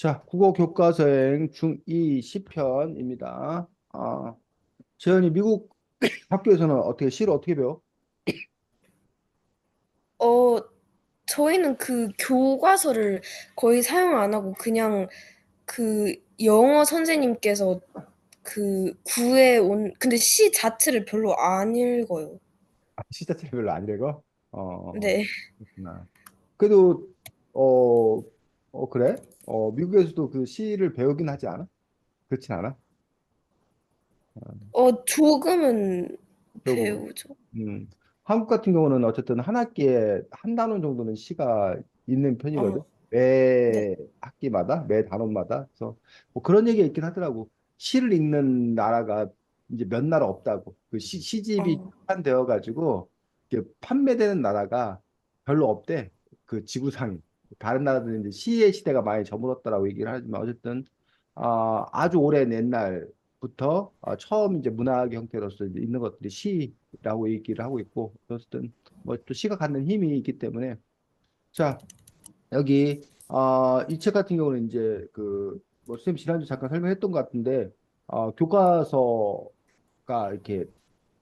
자, 국어 교과서행 중2 시편입니다. 재현이 미국 학교에서는 어떻게 시를 어떻게 배워? 어, 저희는 그 교과서를 거의 사용 안 하고 그냥 그 영어 선생님께서 그 구해온, 근데 시 자체를 별로 안 읽어요. 시 자체를 별로 안 읽어? 네. 그렇구나. 그래도 어, 그래? 미국에서도 그 시를 배우긴 하지 않아? 그렇진 않아? 조금은 조금은. 배우죠. 음, 한국 같은 경우는 어쨌든 한 학기에 한 단원 정도는 시가 있는 편이거든. 어, 네. 매 학기마다, 매 단원마다. 그래서 뭐 그런 얘기가 있긴 하더라고. 시를 읽는 나라가 이제 몇 나라 없다고. 그 시집이 어, 출판되어 가지고 이게 판매되는 나라가 별로 없대. 그 지구상에. 다른 나라들은 이제 시의 시대가 많이 저물었다라고 얘기를 하지만 어쨌든 아주 오랜 옛날부터 처음 이제 문학 형태로서 이제 있는 것들이 시라고 얘기를 하고 있고 어쨌든 뭐 또 시가 갖는 힘이 있기 때문에 자 여기 이 책 같은 경우는 이제 그뭐 선생님 지난주 잠깐 설명했던 것 같은데 교과서가 이렇게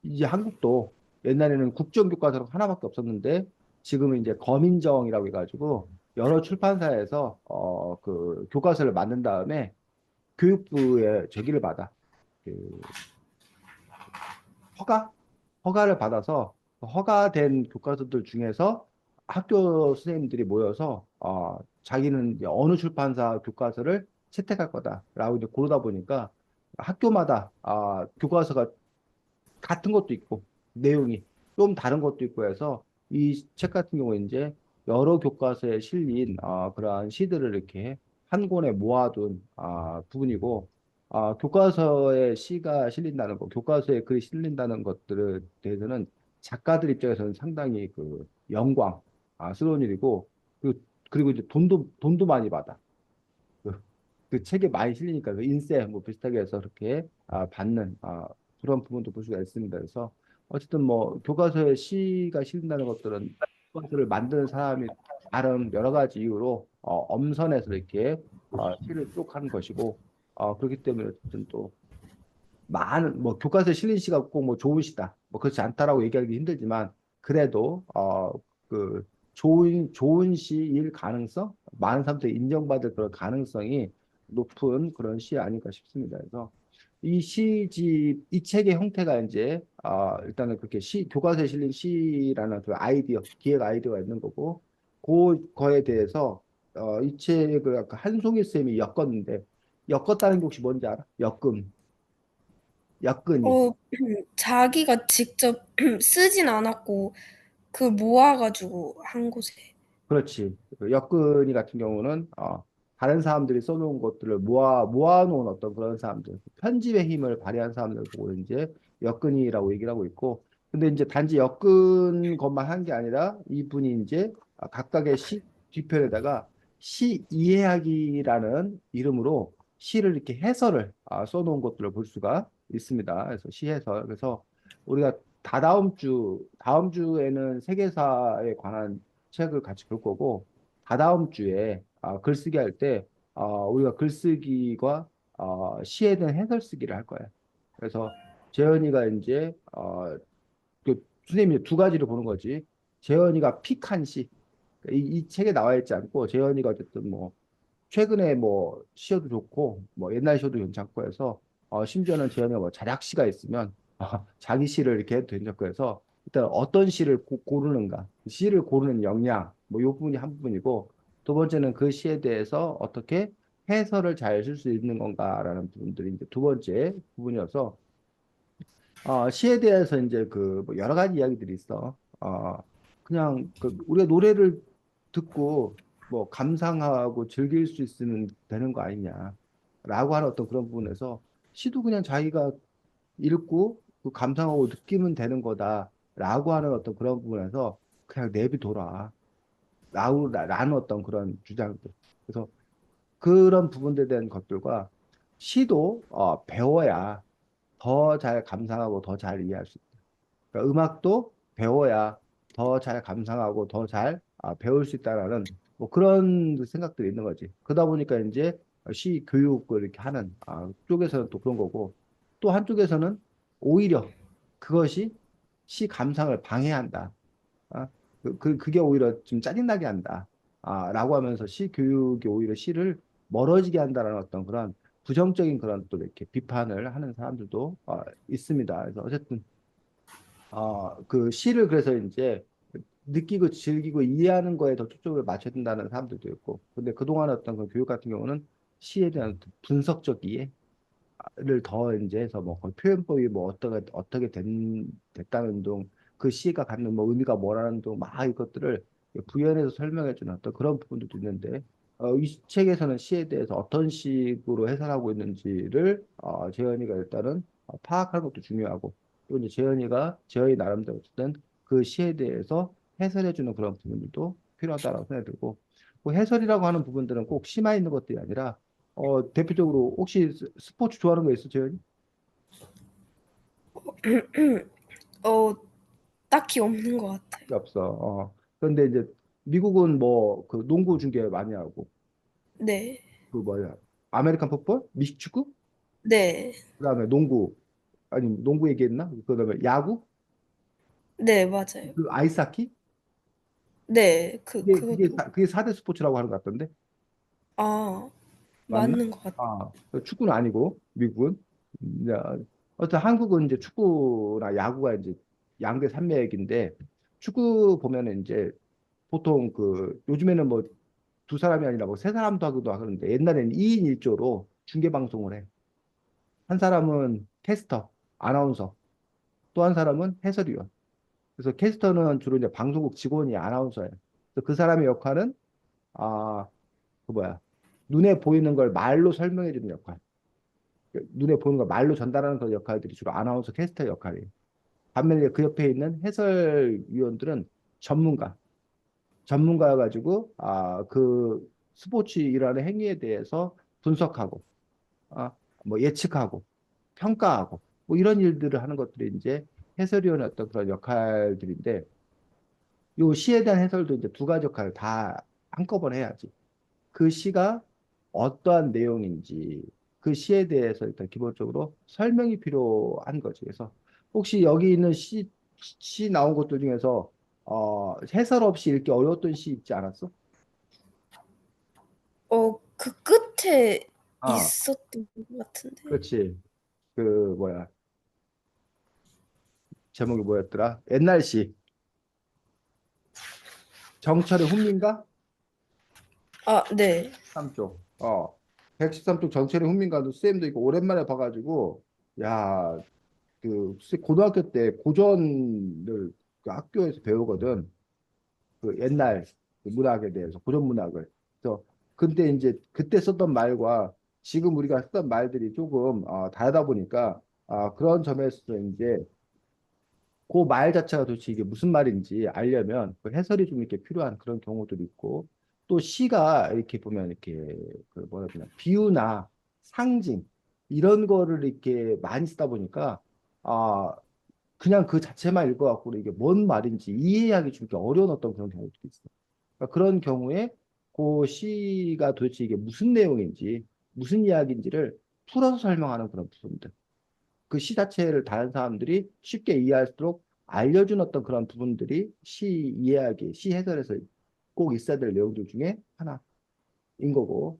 이제 한국도 옛날에는 국정교과서가 하나밖에 없었는데 지금은 이제 거민정이라고 해가지고 여러 출판사에서 그 교과서를 만든 다음에 교육부에 저기를 받아. 그 허가? 허가를 받아서 허가된 교과서들 중에서 학교 선생님들이 모여서 자기는 이제 어느 출판사 교과서를 채택할 거다라고 이제 고르다 보니까 학교마다 교과서가 같은 것도 있고 내용이 좀 다른 것도 있고 해서 이 책 같은 경우에 이제 여러 교과서에 실린 그러한 시들을 이렇게 한 권에 모아둔 부분이고 교과서에 시가 실린다는 거, 교과서에 글이 실린다는 것들에 대해서는 작가들 입장에서는 상당히 그 영광스러운 일이고 그리고 이제 돈도 많이 받아. 그, 그 책에 많이 실리니까 그 인쇄 뭐 비슷하게 해서 그렇게 받는 그런 부분도 볼 수가 있습니다. 그래서 어쨌든 뭐 교과서에 시가 실린다는 것들은 교과서를 만드는 사람이 나름 여러 가지 이유로 엄선해서 이렇게 시를 수록하는 것이고 그렇기 때문에 어쨌든 또 많은 뭐 교과서에 실린 시가 꼭 뭐 좋은 시다 뭐 그렇지 않다라고 얘기하기 힘들지만 그래도 그 좋은 시일 가능성 많은 사람들이 인정받을 그런 가능성이 높은 그런 시 아닐까 싶습니다. 그래서 이 책의 형태가 이제 일단은 그렇게 시 교과서에 실린 시라는 그 아이디어 기획 아이디어가 있는 거고 그거에 대해서 이 책을 아까 한송이 쌤이 엮었는데 엮었다는 게 혹시 뭔지 알아? 엮은이. 어, 자기가 직접 쓰진 않았고, 그 모아가지고 한 곳에. 그렇지. 그 엮은이 같은 경우는 다른 사람들이 써놓은 것들을 모아놓은 어떤 그런 사람들, 편집의 힘을 발휘한 사람들 보고 이제 엮은이라고 얘기를 하고 있고, 근데 이제 단지 엮은 것만 한 게 아니라 이분이 이제 각각의 시 뒤편에다가 시 이해하기라는 이름으로 시를 이렇게 해설을 써놓은 것들을 볼 수가 있습니다. 그래서 시 해설. 그래서 우리가 다음 주에는 세계사에 관한 책을 같이 볼 거고 다다음 주에 글쓰기 할 때 우리가 글쓰기와 시에 대한 해설 쓰기를 할 거예요. 그래서 재현이가 이제 그 선생님이 두 가지를 보는 거지. 재현이가 픽한 시. 이 책에 나와 있지 않고 재현이가 어쨌든 뭐 최근에 뭐 시여도 좋고 뭐 옛날 시여도 괜찮고 해서 심지어는 재현이가 뭐 자작시가 있으면 자기 시를 이렇게 해도 괜찮고 해서 일단 어떤 시를 고르는가 시를 고르는 역량 뭐 요 부분이 한 부분이고 두 번째는 그 시에 대해서 어떻게 해설을 잘 쓸 수 있는 건가라는 부분들이 이제 두 번째 부분이어서 시에 대해서 이제 그뭐 여러 가지 이야기들이 있어. 그냥 그 우리가 노래를 듣고 뭐 감상하고 즐길 수 있으면 되는 거 아니냐라고 하는 어떤 그런 부분에서 시도 그냥 자기가 읽고 그 감상하고 느끼면 되는 거다라고 하는 어떤 그런 부분에서 그냥 내비둬라. 라는 어떤 그런 주장들. 그래서 그런 부분들에 대한 것들과 시도 배워야 더 잘 감상하고 더 잘 이해할 수 있다. 그러니까 음악도 배워야 더 잘 감상하고 더 잘 배울 수 있다라는 뭐 그런 생각들이 있는 거지. 그러다 보니까 이제 시 교육을 이렇게 하는 쪽에서는 또 그런 거고 또 한쪽에서는 오히려 그것이 시 감상을 방해한다. 아, 그게 오히려 좀 짜증나게 한다. 라고 하면서 시 교육이 오히려 시를 멀어지게 한다라는 어떤 그런 부정적인 그런 또 이렇게 비판을 하는 사람들도 있습니다. 그래서 어쨌든 그 시를 그래서 이제 느끼고 즐기고 이해하는 거에 더 초점을 맞춰야 된다는 사람들도 있고, 근데 그동안 어떤 그 교육 같은 경우는 시에 대한 분석적 이해, 를 더 이제 해서 뭐 거의 표현법이 뭐 됐다는 둥 그 시가 갖는 뭐 의미가 뭐라는 둥 막 이것들을 부연해서 설명해 주는 어떤 그런 부분들도 있는데 이 책에서는 시에 대해서 어떤 식으로 해석하고 있는지를 재현이가 일단은 파악하는 것도 중요하고 또 이제 재현이 나름대로 어쨌든 그 시에 대해서 해설해 주는 그런 부분들도 필요하다고 생각이 들고 뭐 해설이라고 하는 부분들은 꼭 시만 있는 것들이 아니라 대표적으로 혹시 스포츠 좋아하는 거 있어, 재현이? 어, 딱히 없는 것 같아요. 없어. 그런데 이제 미국은 뭐 그 농구 중계 많이 하고 네. 그 뭐야 아메리칸 풋볼, 미식축구, 네. 그다음에 농구 아니 농구 얘기했나? 그다음에 야구, 네, 맞아요. 그 아이스하키 네. 그것도. 그게 4대 스포츠라고 하는 것 같던데 아, 맞나? 맞는 것 같아요. 그 축구는 아니고 미국은 이제 어떤 한국은 이제 축구나 야구가 이제 양대 산맥인데 축구 보면은 이제 보통 그 요즘에는 뭐 두 사람이 아니라 뭐 세 사람도 하기도 하는데 옛날에는 2인 1조로 중계 방송을 해. 한 사람은 캐스터, 아나운서, 또 한 사람은 해설위원. 그래서 캐스터는 주로 이제 방송국 직원이 아나운서예요. 그래서 그 사람의 역할은 아, 그 뭐야? 눈에 보이는 걸 말로 설명해 주는 역할. 눈에 보이는 걸 말로 전달하는 그런 역할들이 주로 아나운서 캐스터의 역할이에요. 반면에 그 옆에 있는 해설위원들은 전문가. 전문가여가지고 그 스포츠 일하는 행위에 대해서 분석하고 아, 뭐 예측하고 평가하고 뭐 이런 일들을 하는 것들이 이제 해설위원의 어떤 그런 역할들인데 요 시에 대한 해설도 이제 두 가지 역할을 다 한꺼번에 해야지. 그 시가 어떠한 내용인지 그 시에 대해서 일단 기본적으로 설명이 필요한 거지. 그래서 혹시 여기 있는 시 나온 것들 중에서 해설 없이 읽기 어려웠던 시 있지 않았어? 그 끝에 아, 있었던 것 같은데. 그렇지. 그 뭐야 제목이 뭐였더라? 옛날 시 정철의 훈민가 아, 네. 13쪽. 113쪽 정철의 훈민가도 쌤도 이거 오랜만에 봐가지고 야, 고등학교 때 고전을 그 학교에서 배우거든. 그 옛날 그 문학에 대해서 고전 문학을. 그래서 근데 이제 그때 썼던 말과 지금 우리가 쓰던 말들이 조금 다르다 보니까 그런 점에서 이제 그 말 자체가 도대체 이게 무슨 말인지 알려면 그 해설이 좀 이렇게 필요한 그런 경우들이 있고 또 시가 이렇게 보면 이렇게 그 뭐라 그러나 비유나 상징 이런 거를 이렇게 많이 쓰다 보니까 아 그냥 그 자체만 읽어갖고 이게 뭔 말인지 이해하기 좀 이렇게 어려운 어떤 그런 경우들이 있어. 그러니까 그런 경우에 그 시가 도대체 이게 무슨 내용인지 무슨 이야기인지를 풀어서 설명하는 그런 부분들. 그 시 자체를 다른 사람들이 쉽게 이해할수록 알려준 어떤 그런 부분들이 시 이해하기, 시 해설에서 꼭 있어야 될 내용들 중에 하나인 거고.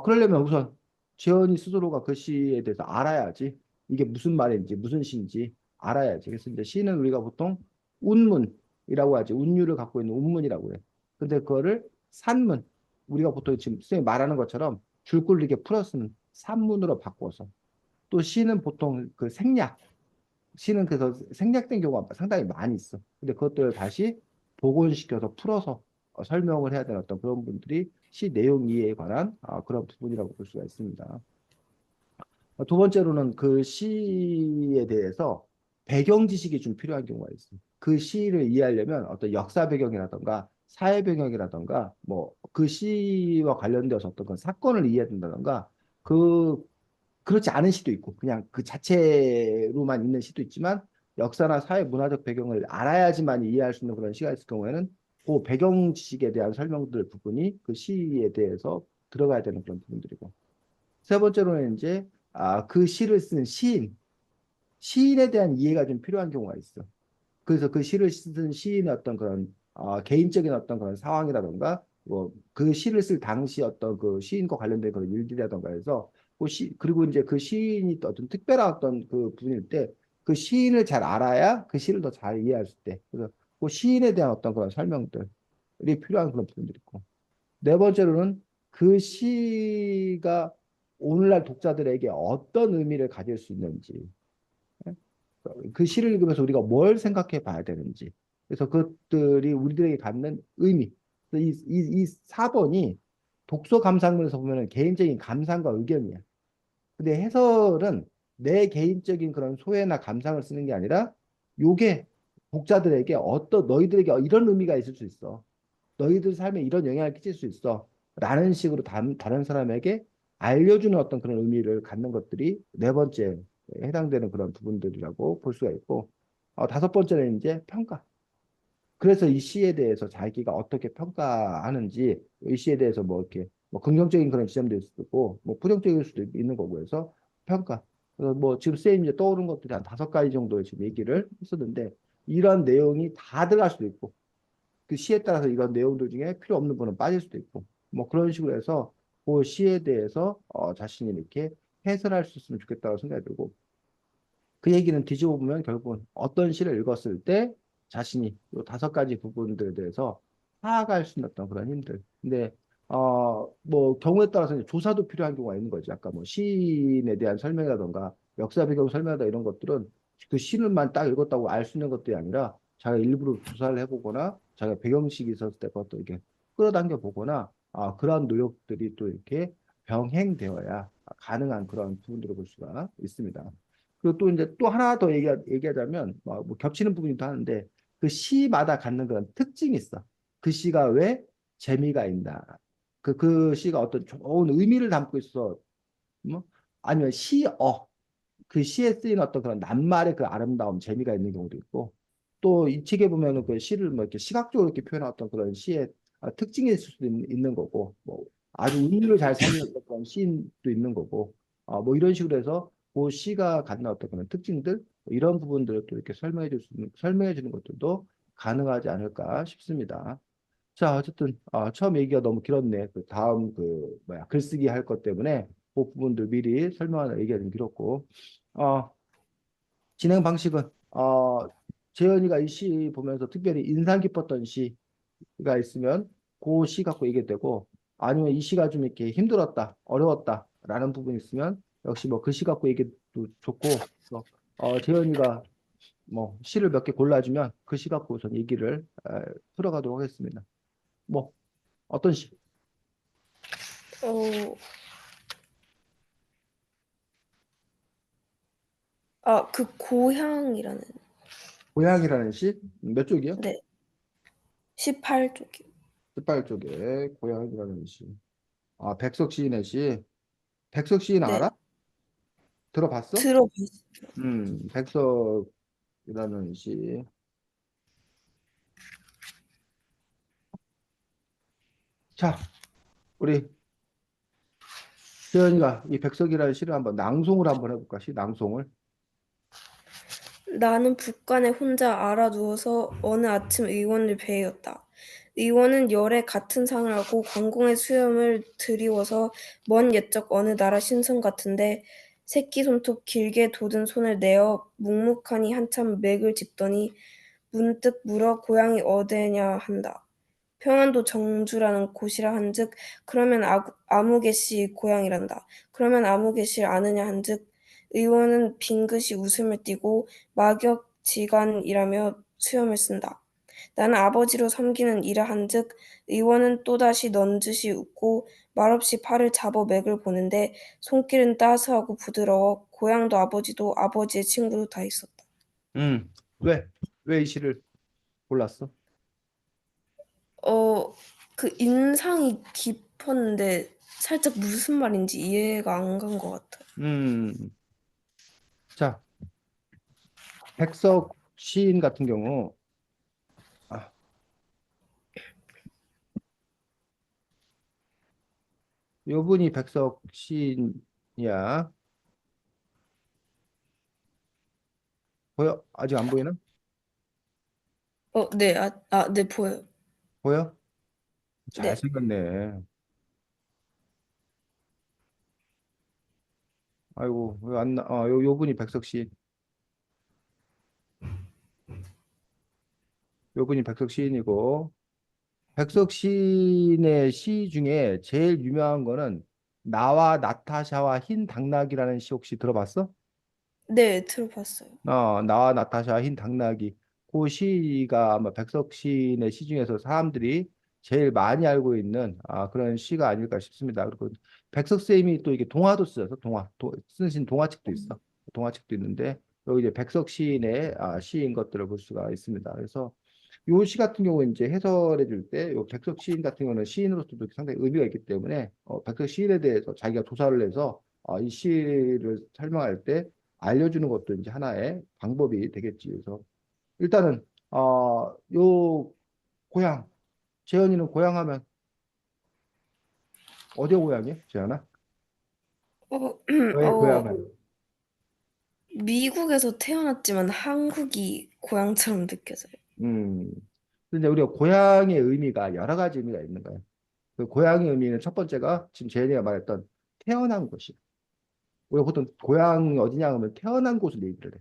그러려면 우선 재현이 스스로가 그 시에 대해서 알아야지. 이게 무슨 말인지, 무슨 시인지 알아야지. 그래서 이제 시는 우리가 보통 운문이라고 하지. 운율을 갖고 있는 운문이라고 해. 근데 그거를 산문, 우리가 보통 지금 선생님이 말하는 것처럼 줄 굴리게 풀어쓰는 산문으로 바꿔서 또 시는 보통 그 생략, 시는 그래서 생략된 경우가 상당히 많이 있어. 근데 그것들을 다시 복원시켜서 풀어서 설명을 해야 되는 어떤 그런 분들이 시 내용 이해에 관한 그런 부분이라고 볼 수가 있습니다. 두 번째로는 그 시에 대해서 배경 지식이 좀 필요한 경우가 있어요. 그 시를 이해하려면 어떤 역사 배경이라던가 사회 배경이라던가 뭐 그 시와 관련되어서 어떤 그 사건을 이해해야 된다던가 그 그렇지 않은 시도 있고 그냥 그 자체로만 있는 시도 있지만 역사나 사회 문화적 배경을 알아야지만 이해할 수 있는 그런 시가 있을 경우에는 그 배경 지식에 대한 설명들 부분이 그 시에 대해서 들어가야 되는 그런 부분들이고 세 번째로는 이제 그 시를 쓴 시인에 대한 이해가 좀 필요한 경우가 있어. 그래서 그 시를 쓴 시인의 어떤 그런 개인적인 어떤 그런 상황이라던가 뭐 그 시를 쓸 당시 어떤 그 시인과 관련된 그런 일들이라던가 해서 그리고 이제 그 시인이 또 어떤 특별한 어떤 그 분일 때 그 시인을 잘 알아야 그 시를 더 잘 이해할 수 있대. 그래서 그 시인에 대한 어떤 그런 설명들이 필요한 그런 부분들이 있고 네 번째로는 그 시가 오늘날 독자들에게 어떤 의미를 가질 수 있는지 그 시를 읽으면서 우리가 뭘 생각해 봐야 되는지. 그래서 그것들이 우리들에게 갖는 의미. 이 4번이 독서 감상문에서 보면은 개인적인 감상과 의견이야. 근데 해설은 내 개인적인 그런 소회나 감상을 쓰는 게 아니라 요게 독자들에게 너희들에게 이런 의미가 있을 수 있어. 너희들 삶에 이런 영향을 끼칠 수 있어. 라는 식으로 다른 사람에게 알려주는 어떤 그런 의미를 갖는 것들이 네 번째 해당되는 그런 부분들이라고 볼 수가 있고, 다섯 번째는 이제 평가. 그래서 이 시에 대해서 자기가 어떻게 평가하는지, 이 시에 대해서 뭐 이렇게 뭐 긍정적인 그런 지점도 있을 수도 있고, 뭐 부정적일 수도 있는 거고 해서 평가. 그래서 뭐 지금 쌤이 이제 떠오른 것들이 한 다섯 가지 정도 지금 얘기를 했었는데, 이런 내용이 다 들어갈 수도 있고, 그 시에 따라서 이런 내용들 중에 필요 없는 부분은 빠질 수도 있고 뭐 그런 식으로 해서 그 시에 대해서 자신이 이렇게 해설할 수 있으면 좋겠다고 생각이 들고 그 얘기는 뒤집어 보면 결국은 어떤 시를 읽었을 때 자신이 이 다섯 가지 부분들에 대해서 파악할 수 있는 어떤 그런 힘들. 근데 뭐 경우에 따라서 이제 조사도 필요한 경우가 있는 거지. 아까 뭐 시인에 대한 설명이라던가 역사 배경 설명이다 이런 것들은 그 시를만 딱 읽었다고 알 수 있는 것들이 아니라 자기가 일부러 조사를 해보거나 자기가 배경식이 있었을 때 그것도 이렇게 끌어당겨 보거나 그러한 노력들이 또 이렇게 병행되어야 가능한 그런 부분들을 볼 수가 있습니다. 그리고 또 이제 또 하나 더 얘기하자면 뭐 겹치는 부분이도 하는데 그 시마다 갖는 그런 특징이 있어. 그 시가 왜 재미가 있나? 그 시가 어떤 좋은 의미를 담고 있어. 뭐 아니면 그 시에 쓰인 어떤 그런 낱말의 그 아름다움, 재미가 있는 경우도 있고, 또 이 책에 보면은 그 시를 뭐 이렇게 시각적으로 이렇게 표현한 어떤 그런 시의 특징이 있을 수도 있는 거고, 뭐 아주 의미를 잘 살렸던 그런 시인도 있는 거고, 뭐 이런 식으로 해서 그 시가 갖는 어떤 그런 특징들, 뭐 이런 부분들을 또 이렇게 설명해 주는 것들도 가능하지 않을까 싶습니다. 자, 어쨌든 처음 얘기가 너무 길었네. 그 다음 그 뭐야 글쓰기 할 것 때문에 그 부분들 미리 설명하는 얘기가 좀 길었고, 어, 진행 방식은 재현이가 이 시 보면서 특별히 인상 깊었던 시가 있으면 그 시 갖고 얘기해도 되고, 아니면 이 시가 좀 이렇게 힘들었다, 어려웠다라는 부분이 있으면 역시 뭐 그 시 갖고 얘기도 좋고, 재현이가 뭐 시를 몇 개 골라주면 그 시 갖고 우선 얘기를 풀어가도록 하겠습니다. 뭐 어떤 시? 어, 그 고향이라는. 고향이라는 시? 몇 쪽이요? 네, 18쪽이요. 18쪽에 고향이라는 시. 백석 시인의 시. 백석 시인 네, 알아? 들어봤어? 들어봤어요. 백석이라는 시. 자, 우리 재현이가 이 백석이라는 시를 한번 낭송을 한번 해볼까? 시 낭송을. 나는 북간에 혼자 알아 누워서 어느 아침 의원을 배회었다. 의원은 열에 같은 상을 하고 관공의 수염을 드리워서 먼 옛적 어느 나라 신선 같은데 새끼 손톱 길게 돋은 손을 내어 묵묵하니 한참 맥을 짚더니 문득 물어 고향이 어디냐 한다. 평안도 정주라는 곳이라 한즉 그러면 아무개씨 고향이란다. 그러면 아무개씨를 아느냐 한즉 의원은 빙긋이 웃음을 띠고 막역지간이라며 수염을 쓴다. 나는 아버지로 섬기는 이라 한즉 의원은 또다시 넌지시 웃고 말없이 팔을 잡아 맥을 보는데 손길은 따스하고 부드러워 고향도 아버지도 아버지의 친구도 다 있었다. 음, 왜? 왜 이 시를 골랐어? 어, 그 인상이 깊었는데 살짝 무슨 말인지 이해가 안 간 것 같아요. 음, 자, 백석 시인 같은 경우, 아, 요 분이 백석 시인 야, 보여? 아직 안 보이나? 네. 네, 보여요. 보여? 네. 잘생겼네. 아이고, 왜 안 나? 요 분이 백석 씨. 요 분이 백석 시인이고, 백석 시인의 시 중에 제일 유명한 거는 나와 나타샤와 흰 당나귀라는 시 혹시 들어봤어? 네, 들어봤어요. 나와 나타샤 흰 당나귀. 그 시가 아마 백석 시인의 시 중에서 사람들이 제일 많이 알고 있는 그런 시가 아닐까 싶습니다. 그리고 백석 쌤이 또 이게 동화도 쓰셔서 쓰신 동화책도 있어. 동화책도 있는데 여기 이제 백석 시인의 시인 것들을 볼 수가 있습니다. 그래서 요 시 같은 경우는 이제 해설해 줄 때, 요 백석 시인 같은 경우는 시인으로서도 상당히 의미가 있기 때문에, 백석 시인에 대해서 자기가 조사를 해서, 이 시를 설명할 때 알려주는 것도 이제 하나의 방법이 되겠지. 그래서 일단은, 요 고향, 재현이는 고향 하면 어디 고향이야, 재현아? 어, 너의 어, 고향은? 미국에서 태어났지만 한국이 고향처럼 느껴져요. 음, 근데 우리가 고향의 의미가 여러 가지 의미가 있는 거예요. 그 고향의 의미는 첫 번째가 지금 재현이가 말했던 태어난 곳이. 우리가 보통 고향이 어디냐 하면 태어난 곳을 얘기를 해.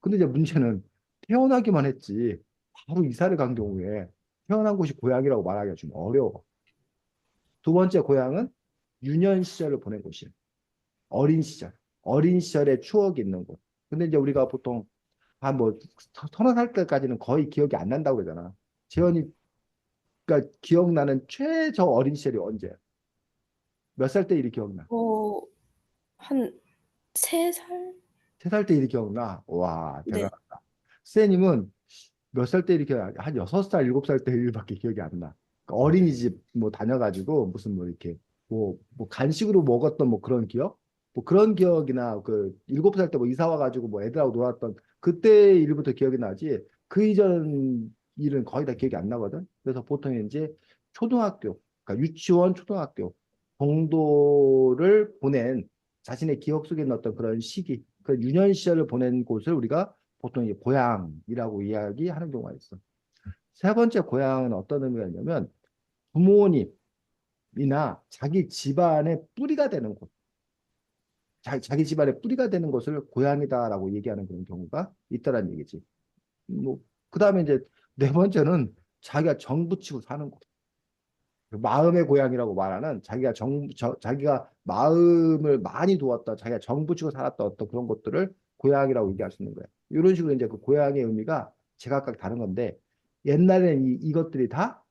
근데 이제 문제는 태어나기만 했지 바로 이사를 간 경우에 태어난 곳이 고향이라고 말하기가 좀 어려워. 두 번째 고향은 유년 시절을 보낸 곳이야. 어린 시절. 어린 시절의 추억이 있는 곳. 근데 이제 우리가 보통 한 뭐 서너 살 때까지는 거의 기억이 안 난다고 그러잖아. 재현이가 기억나는 최저 어린 시절이 언제야? 몇 살 때 일이 기억나? 어, 한 3살? 3살 때 일이 기억나? 와, 네. 대단하다. 쌤님은 몇 살 때 이렇게 한 6살, 7살 때 일밖에 기억이 안 나. 그러니까 어린이집 뭐 다녀가지고 무슨 뭐 이렇게 뭐 간식으로 먹었던 뭐 그런 기억? 뭐 그런 기억이나 그 7살 때 뭐 이사 와가지고 뭐 애들하고 놀았던 그때 일부터 기억이 나지 그 이전 일은 거의 다 기억이 안 나거든. 그래서 보통 이제 초등학교, 그러니까 유치원, 초등학교 정도를 보낸 자신의 기억 속에 있는 어떤 그런 시기, 그 유년 시절을 보낸 곳을 우리가 보통 이제 고향이라고 이야기하는 경우가 있어. 세 번째 고향은 어떤 의미가 있냐면 부모님이나 자기 집안의 뿌리가 되는 곳, 자기 집안의 뿌리가 되는 것을 고향이다라고 얘기하는 그런 경우가 있다라는 얘기지. 뭐 그다음에 이제 네 번째는 자기가 정 붙이고 사는 곳. 그 마음의 고향이라고 말하는 자기가 마음을 많이 두었다, 자기가 정 붙이고 살았다 어떤 그런 것들을 고향이라고 얘기할 수 있는 거예요. 이런 식으로 이제 그 고향의 의미가 제각각 다른 건데 옛날에는 이것들이 다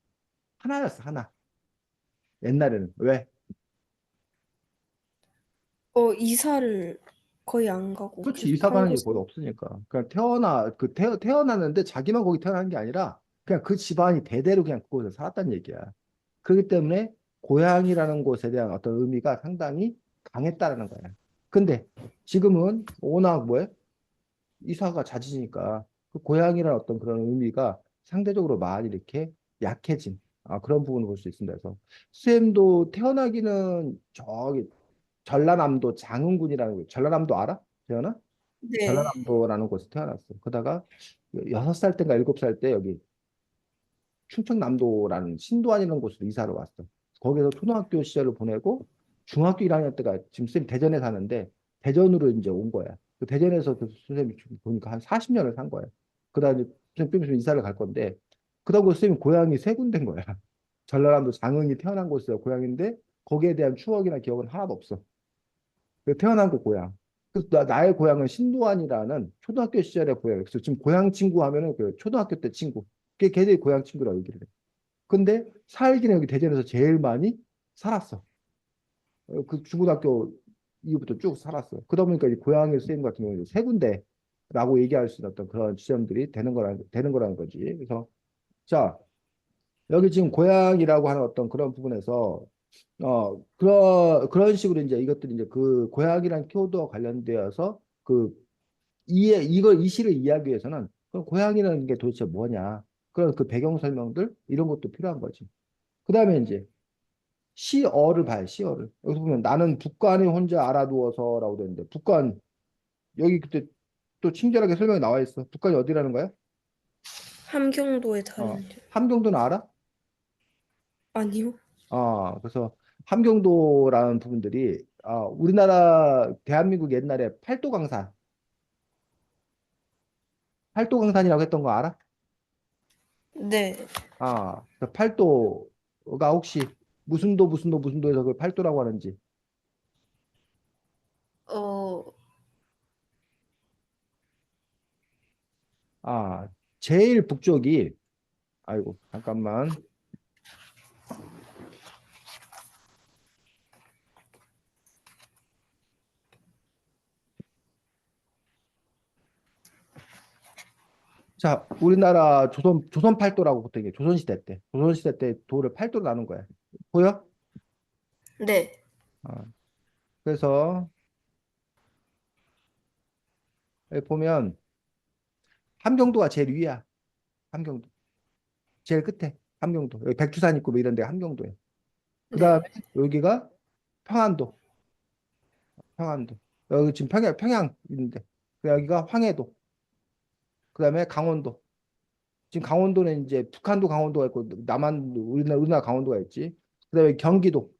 하나였어, 하나. 옛날에는 왜? 이사를 거의 안 가고 그렇지, 계속 한 이사가는 게 곳에. 거의 없으니까. 그냥 태어났는데 자기만 거기 태어난 게 아니라 그냥 그 집안이 대대로 그냥 그곳에 살았다는 얘기야. 그렇기 때문에 고향이라는 곳에 대한 어떤 의미가 상당히 강했다라는 거야. 근데 지금은 워낙 뭐해? 이사가 잦으니까 그 고향이라는 어떤 그런 의미가 상대적으로 많이 이렇게 약해진 그런 부분을 볼 수 있습니다. 그래서 쌤도 태어나기는 저기 전라남도 장흥군이라는 거, 전라남도 알아? 태어나? 네. 전라남도라는 곳에 태어났어. 그러다가 6살 때인가 7살 때 여기 충청남도라는 신도안이라는 곳으로 이사를 왔어. 거기서 초등학교 시절을 보내고 중학교 1학년 때가 지금 쌤 대전에 사는데 대전으로 이제 온 거야. 그 대전에서 그 선생님이 보니까 한 40년을 산 거야. 그다음에 쌤 좀 있으면 이사를 갈 건데 그다음 그 쌤이 고향이 세 군데인 거야. 전라남도 장흥이 태어난 곳이 고향인데 거기에 대한 추억이나 기억은 하나도 없어. 그 태어난 그 고향. 그래서 나의 고향은 신도안이라는 초등학교 시절의 고향. 그래서 지금 고향 친구 하면은 그 초등학교 때 친구. 그게 걔들이 고향 친구라고 얘기를 해. 근데 살기는 여기 대전에서 제일 많이 살았어. 그 중고등학교 이후부터 쭉 살았어. 그러다 보니까 이 고향의 선생님 같은 경우는 세 군데라고 얘기할 수 있는 어떤 그런 지점들이 되는 거라는 거지. 그래서 자, 여기 지금 고향이라고 하는 어떤 그런 부분에서 그런 식으로 이제 이것들이 이제 그 고향이란 키워드와 관련되어서 이 시를 이해하기 위해서는 그럼 고향이라는 게 도대체 뭐냐. 그런 그 배경 설명들 이런 것도 필요한 거지. 그 다음에 이제 시어를 봐요. 시어를. 여기서 보면 나는 북한에 혼자 알아두어서라고 되는데 북한 여기 그때 또 친절하게 설명이 나와 있어. 북한이 어디라는 거야? 함경도의 어, 다른 점. 함경도는 알아? 아니요. 그래서 함경도라는 부분들이 우리나라 대한민국 옛날에 팔도강산이라고 했던 거 알아? 네. 그 팔도가 혹시 무슨 도 무슨 도 무슨 도에서 그 팔도라고 하는지. 어, 아, 제일 북쪽이 아이고 잠깐만. 자, 우리나라 조선 팔도라고 보통 얘기해. 조선시대 때 도를 팔도로 나눈 거야. 보여? 네. 아, 그래서 여기 보면 함경도가 제일 위야. 함경도. 제일 끝에 함경도. 여기 백두산 있고 뭐 이런 데 함경도에. 그다음에 네. 여기가 평안도. 평안도. 여기 지금 평양 있는데. 여기가 황해도. 그다음에 강원도. 지금 강원도는 이제 북한도 강원도가 있고 남한 우리나라 강원도가 있지. 그다음에 경기도.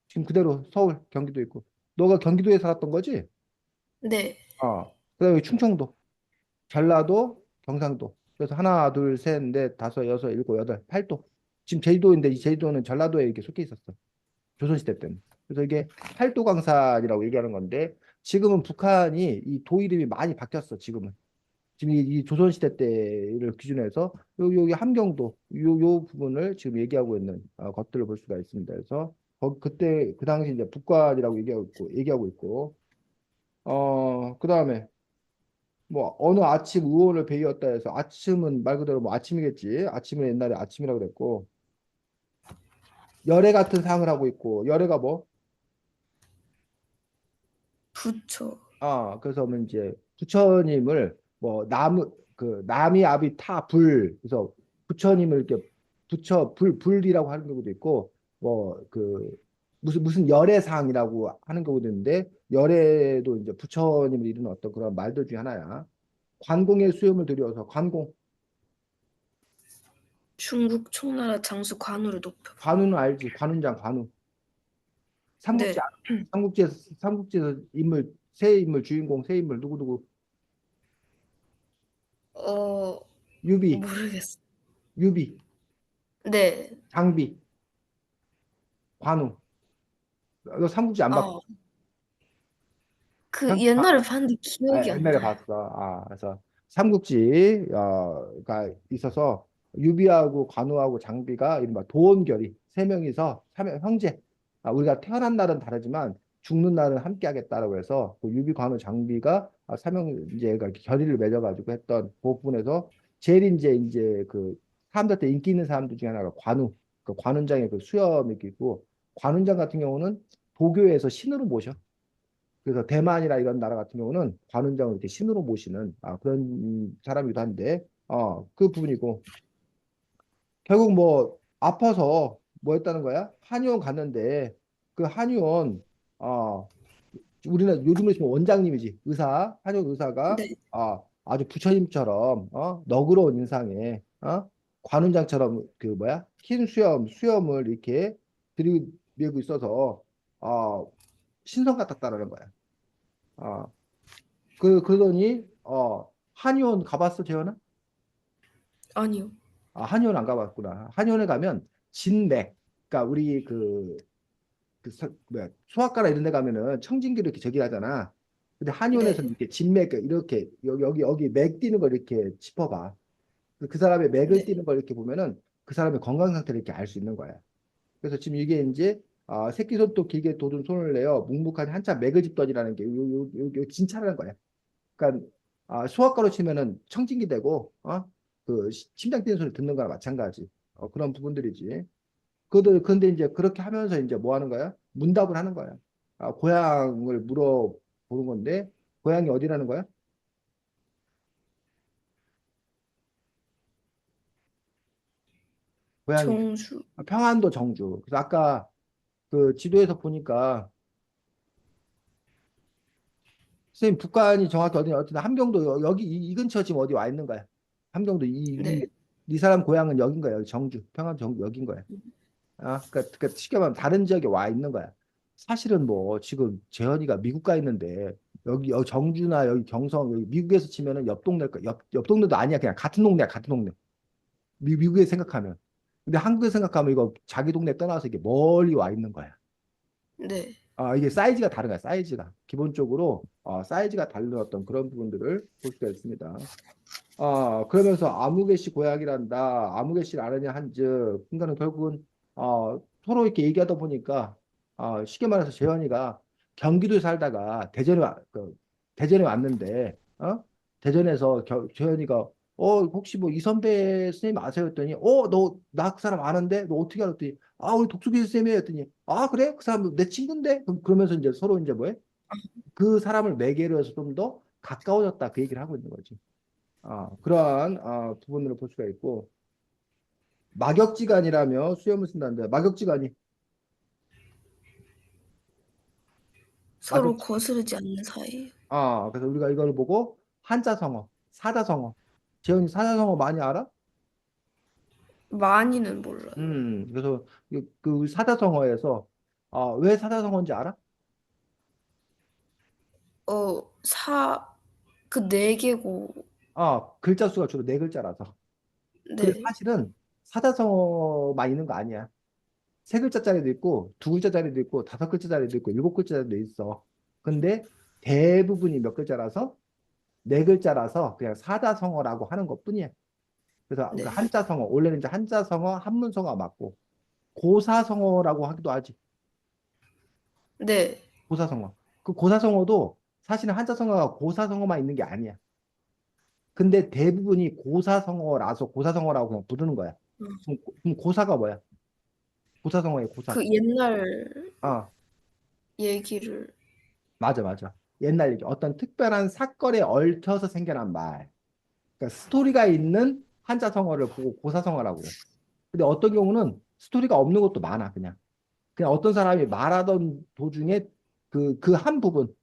지금 그대로 서울 경기도 있고. 너가 경기도에 살았던 거지? 네. 그다음에 충청도, 전라도, 경상도. 그래서 하나, 둘, 셋, 넷, 다섯, 여섯, 일곱, 여덟, 팔도. 지금 제주도인데 이 제주도는 전라도에 이렇게 속해 있었어. 조선시대 때는. 그래서 이게 팔도강산이라고 얘기하는 건데 지금은 북한이 이 도 이름이 많이 바뀌었어. 지금 이 조선시대 때를 기준해서 여기 함경도 요 부분을 지금 얘기하고 있는 것들을 볼 수가 있습니다. 그래서 그때 그 당시 이제 북관이라고 얘기하고 있고 그다음에 뭐 어느 아침 의원을 베이었다 해서 아침은 말 그대로 뭐 아침이겠지. 아침은 옛날에 아침이라고 그랬고 열애 같은 상을 하고 있고 열애가 뭐? 부처. 그래서 뭐 이제 부처님을 뭐 나무 그 남이 아비 타 불 그래서 부처님을 이렇게 부처 불이라고 하는 경우도 있고 뭐 그 무슨 열애상이라고 하는 경우도 있는데 열애도 이제 부처님을 이루는 어떤 그런 말들 중에 하나야. 관공의 수염을 들여서 관공 중국 총나라 장수 관우를 높여본. 관우는 알지 관운장 관우 삼국지 네. 알아? 삼국지에서 인물 세 인물 주인공 세 인물 누구누구 어, 유비 모르겠어. 유비 네. 장비 관우 너 삼국지 안 봤고 아, 그 옛날에 봤는데 기억이 안 옛날에 나요. 봤어. 그래서 삼국지가 있어서 유비하고 관우하고 장비가 이른바 도원결의 세 명이서 삼 형제. 우리가 태어난 날은 다르지만 죽는 날은 함께 하겠다라고 해서 그 유비, 관우, 장비가 삼형제가 결의를 맺어가지고 했던 그 부분에서 제일 이제 그 사람들한테 인기 있는 사람들 중에 하나가 관우. 그 관운장의 그 수염이 있고 관운장 같은 경우는 도교에서 신으로 모셔. 그래서 대만이나 이런 나라 같은 경우는 관운장을 이렇게 신으로 모시는 그런 사람이기도 한데 그 부분이고 결국 뭐 아파서 뭐 했다는 거야? 한의원 갔는데 그 한의원 어 우리는 요즘에 지금 원장님이지 한의원 의사가 네. 아주 부처님처럼 너그러운 인상에 관운장처럼 그 뭐야 흰 수염을 이렇게 들이밀고 있어서 신성 같았다라는 거야. 어, 그러더니 한의원 가봤어, 재현아? 아니요. 한의원 안 가봤구나. 한의원에 가면 진맥, 그러니까 우리 뭐야 소아과나 이런 데 가면은 청진기를 이렇게 저기 하잖아. 근데 한의원에서는 네. 이렇게 진맥 이렇게 여기 맥 뛰는 걸 이렇게 짚어봐. 그 사람의 맥을 네. 뛰는 걸 이렇게 보면은 그 사람의 건강 상태를 이렇게 알 수 있는 거야. 그래서 지금 이게 이제 새끼 손톱 길게 돋은 손을 내어 묵묵한 한참 맥을 짚더니라는 게 요 진찰하는 거야. 그러니까 소아과로 치면은 청진기 되고 그 심장 뛰는 소리 듣는 거랑 마찬가지 그런 부분들이지. 그런데 이제 그렇게 하면서 이제 뭐 하는 거야? 문답을 하는 거야. 고향을 물어보는 건데 고향이 어디라는 거야? 고향이 정수. 평안도 정주. 그래서 아까 그 지도에서 보니까 선생님 북한이 정확히 어디 어떤 함경도 여기 이 근처 지금 어디 와 있는 거야. 함경도 네. 이 사람 고향은 여긴 거야. 여기 정주 평안 정주 여긴 거야. 그러니까 쉽게 말하면 다른 지역에 와 있는 거야. 사실은 뭐 지금 재현이가 미국 가 있는데 여기 정주나 여기 경성 여기 미국에서 치면은 옆 동네 옆 동네도 아니야. 그냥 같은 동네야 같은 동네. 미국에 생각하면. 근데 한국에 생각하면 이거 자기 동네 떠나서 이게 멀리 와 있는 거야. 네. 이게 사이즈가 다른 거야, 사이즈가. 기본적으로 사이즈가 다른 어떤 그런 부분들을 볼 수가 있습니다. 그러면서 아무개씨 고향이란다. 아무개씨를 아느냐 한즉, 그러니까는 결국은 서로 이렇게 얘기하다 보니까 쉽게 말해서 재현이가 경기도에 살다가 대전에 왔는데 대전에서 재현이가 혹시 뭐 이선배 선생님 아세요? 했더니 너 나 그 사람 아는데 너 어떻게 알았더니 우리 독수리 선생님이에요 했더니 그래? 그 사람 내 친구인데? 그러면서 이제 서로 이제 뭐해? 그 사람을 매개로 해서 좀 더 가까워졌다 그 얘기를 하고 있는 거지. 그러한 부분으로 볼 수가 있고 막역지간이라며 수염을 쓴다는데 막역지간이 서로 막역 거스르지 않는 사이예요. 그래서 우리가 이걸 보고 한자성어 사자성어 재현이 사자성어 많이 알아? 많이는 몰라요. 그래서 그 사자성어에서 왜 사자성어인지 알아? 그 네 개고. 글자 수가 주로 네 글자라서 근데 네. 사실은 사자성어만 있는 거 아니야 세 글자짜리도 있고 두 글자짜리도 있고 다섯 글자짜리도 있고 일곱 글자짜리도 있어 근데 대부분이 몇 글자라서 네 글자라서 그냥 사자성어라고 하는 것뿐이야. 그래서 그 네. 한자성어 원래는 이제 한자성어 한문성어 맞고 고사성어라고 하기도 하지. 네. 고사성어. 그 고사성어도 사실은 한자성어가 고사성어만 있는 게 아니야. 근데 대부분이 고사성어라서 고사성어라고 그냥 부르는 거야. 음. 그럼 고사가 뭐야? 고사성어의 고사. 그 옛날 아, 얘기를. 맞아, 맞아. 옛날 얘기. 어떤 특별한 사건에 얽혀서 생겨난 말. 그러니까 스토리가 있는 한자성어를 보고 고사성어라고 그래. 근데 어떤 경우는 스토리가 없는 것도 많아, 그냥. 그냥 어떤 사람이 말하던 도중에 그 한 부분,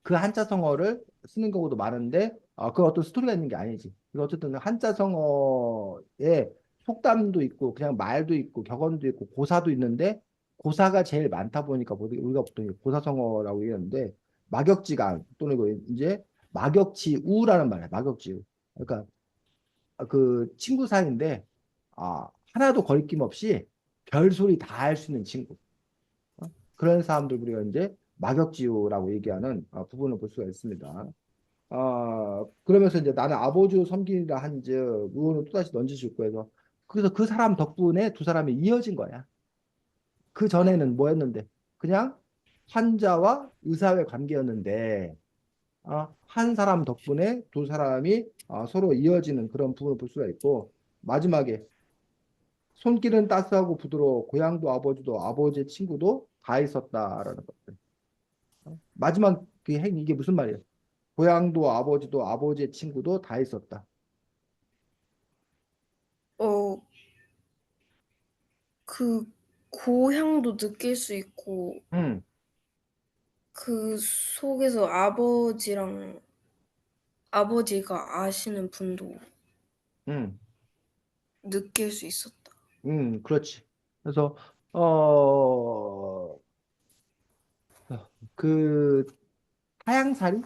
그 한자성어를 쓰는 경우도 많은데, 그 어떤 스토리가 있는 게 아니지. 그래서 어쨌든 한자성어에 속담도 있고, 그냥 말도 있고, 격언도 있고, 고사도 있는데, 고사가 제일 많다 보니까 우리가 보통 고사성어라고 얘기하는데, 막역지간 또는 이제 막역지우라는 말이야, 막역지우. 그러니까 그 친구 사이인데, 하나도 거리낌 없이 별소리 다 할 수 있는 친구. 그런 사람들 우리가 이제 막역지우라고 얘기하는 부분을 볼 수가 있습니다. 그러면서 이제 나는 아버지 섬기라 한즉 의원을 또다시 넌지시 고 해서 그래서 그 사람 덕분에 두 사람이 이어진 거야. 그 전에는 뭐였는데 그냥 환자와 의사의 관계였는데 한 사람 덕분에 두 사람이 서로 이어지는 그런 부분을 볼 수가 있고 마지막에 손길은 따스하고 부드러워 고향도 아버지도 아버지의 친구도 다 있었다라는 것들. 마지막 그 이게 무슨 말이야? 고향도 아버지도 아버지의 친구도 다 있었다. 어, 그 고향도 느낄 수 있고 응, 그 속에서 아버지가 아시는 분도 응, 느낄 수 있었다. 응, 그렇지. 그래서 어, 그 타향살이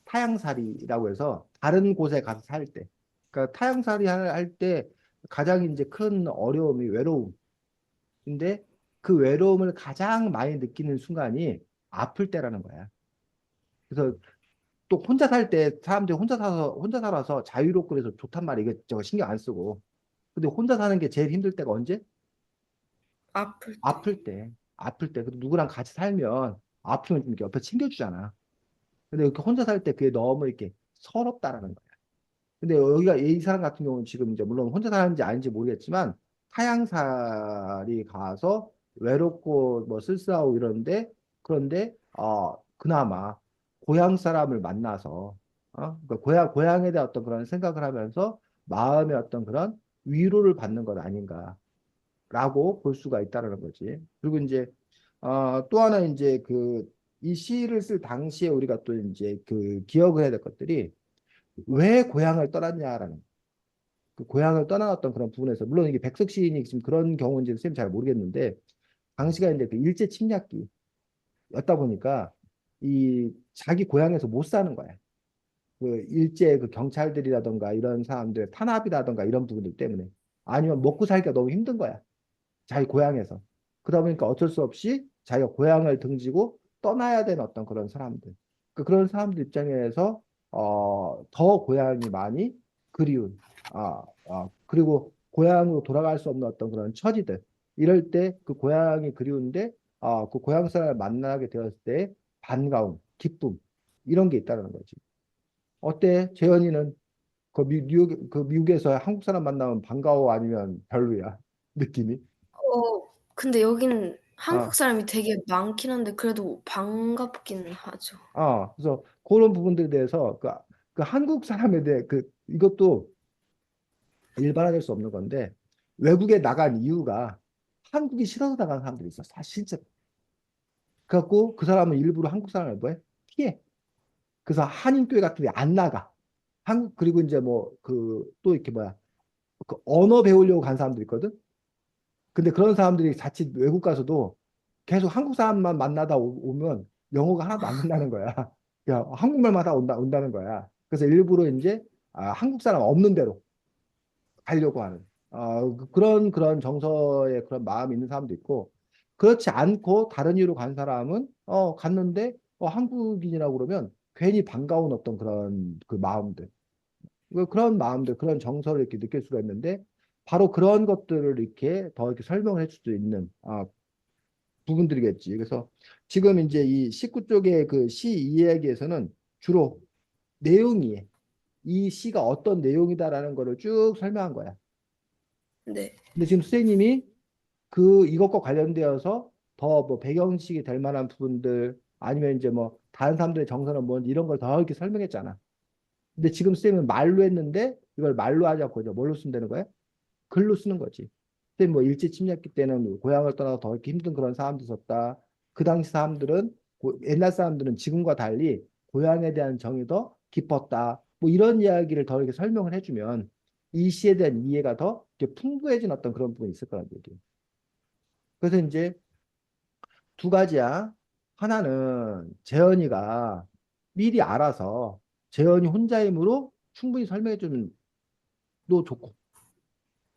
타향살이라고 해서 다른 곳에 가서 살 때, 그러니까 타향살이 할 때 가장 이제 큰 어려움이 외로움. 근데 그 외로움을 가장 많이 느끼는 순간이 아플 때라는 거야. 그래서 또 혼자 살 때 사람들이 혼자 살아서 자유롭고 그래서 좋단 말이야. 이게 저거 신경 안 쓰고. 근데 혼자 사는 게 제일 힘들 때가 언제? 아플 때. 아플 때. 아플 때. 근데 누구랑 같이 살면 아프면 좀 이렇게 옆에 챙겨주잖아. 근데 이렇게 혼자 살 때 그게 너무 이렇게 서럽다라는 거야. 근데 여기가 이 사람 같은 경우는 지금 이제 물론 혼자 사는지 아닌지 모르겠지만 타향살이 가서 외롭고 뭐 쓸쓸하고 이러는데 그런데 그나마 고향 사람을 만나서 그러니까 고향에 대한 어떤 그런 생각을 하면서 마음의 어떤 그런 위로를 받는 것 아닌가 라고 볼 수가 있다는 거지. 그리고 이제 또 하나 이제 그 이 시를 쓸 당시에 우리가 또 이제 그 기억을 해야 될 것들이 왜 고향을 떠났냐라는 그 고향을 떠나왔던 그런 부분에서 물론 이게 백석 시인이 지금 그런 경우인지는 선생님 잘 모르겠는데 당시가 이제 그 일제 침략기였다 보니까 이 자기 고향에서 못 사는 거야. 그 일제 그 경찰들이라던가 이런 사람들 탄압이라던가 이런 부분들 때문에 아니면 먹고 살기가 너무 힘든 거야. 자기 고향에서. 그러다 보니까 어쩔 수 없이 자기가 고향을 등지고 떠나야 되는 어떤 그런 사람들. 그런 사람들 입장에서 더 고향이 많이 그리운 그리고 고향으로 돌아갈 수 없는 어떤 그런 처지들. 이럴 때 그 고향이 그리운데 그 고향 사람을 만나게 되었을 때 반가움, 기쁨 이런 게 있다는 거지. 어때? 재현이는 미국에서 한국 사람 만나면 반가워 아니면 별로야? 느낌이? 근데 여기는 한국 아, 사람이 되게 많긴 한데 그래도 반갑긴 하죠. 그래서 그런 부분들에 대해서 그 한국 사람에 대해 이것도 일반화될 수 없는 건데 외국에 나간 이유가 한국이 싫어서 나간 사람들이 있어. 사실 진짜. 그래갖고 그 사람은 일부러 한국 사람을 뭐해? 피해. 그래서 한인교회 같은 데 안 나가. 한국 그리고 이제 뭐 또 이렇게 뭐야? 그 언어 배우려고 간 사람들 있거든. 근데 그런 사람들이 자칫 외국 가서도 계속 한국 사람만 만나다 오면 영어가 하나도 안 된다는 거야. 야, 한국말만 다 온다는 거야. 그래서 일부러 이제 한국 사람 없는 데로 가려고 하는 그런 정서의 그런 마음이 있는 사람도 있고 그렇지 않고 다른 이유로 간 사람은 갔는데 한국인이라고 그러면 괜히 반가운 어떤 그런 그 마음들 그런 마음들 그런 정서를 이렇게 느낄 수가 있는데 바로 그런 것들을 이렇게 더 이렇게 설명을 해 줄 수 있는 부분들이겠지. 그래서 지금 이제 이 19쪽의 그 시 이야기에서는 주로 내용이 이 시가 어떤 내용이다라는 거를 쭉 설명한 거야. 네. 근데 지금 선생님이 이것과 관련되어서 더 뭐 배경식이 될 만한 부분들 아니면 이제 뭐 다른 사람들의 정서는 뭔지 이런 걸 더 이렇게 설명했잖아. 근데 지금 선생님은 말로 했는데 이걸 말로 하지 않고 이제 뭘로 쓰면 되는 거야? 글로 쓰는 거지. 그때 뭐 일제 침략기 때는 고향을 떠나서 더 이렇게 힘든 그런 사람도 있었다. 그 당시 사람들은 옛날 사람들은 지금과 달리 고향에 대한 정이 더 깊었다. 뭐 이런 이야기를 더 이렇게 설명을 해주면 이 시에 대한 이해가 더 이렇게 풍부해진 어떤 그런 부분이 있을 거란 얘기예요. 그래서 이제 두 가지야. 하나는 재현이가 미리 알아서 재현이 혼자 힘으로 충분히 설명해 주는 도 좋고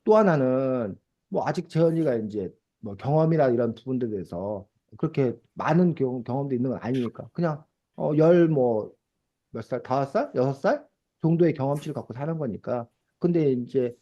또 하나는 뭐 아직 재현이가 이제 뭐 경험이나 이런 부분들에 대해서 그렇게 많은 경험도 있는 건 아니니까 그냥 뭐 몇 살, 5살, 6살 정도의 경험치를 갖고 사는 거니까. 근데 이제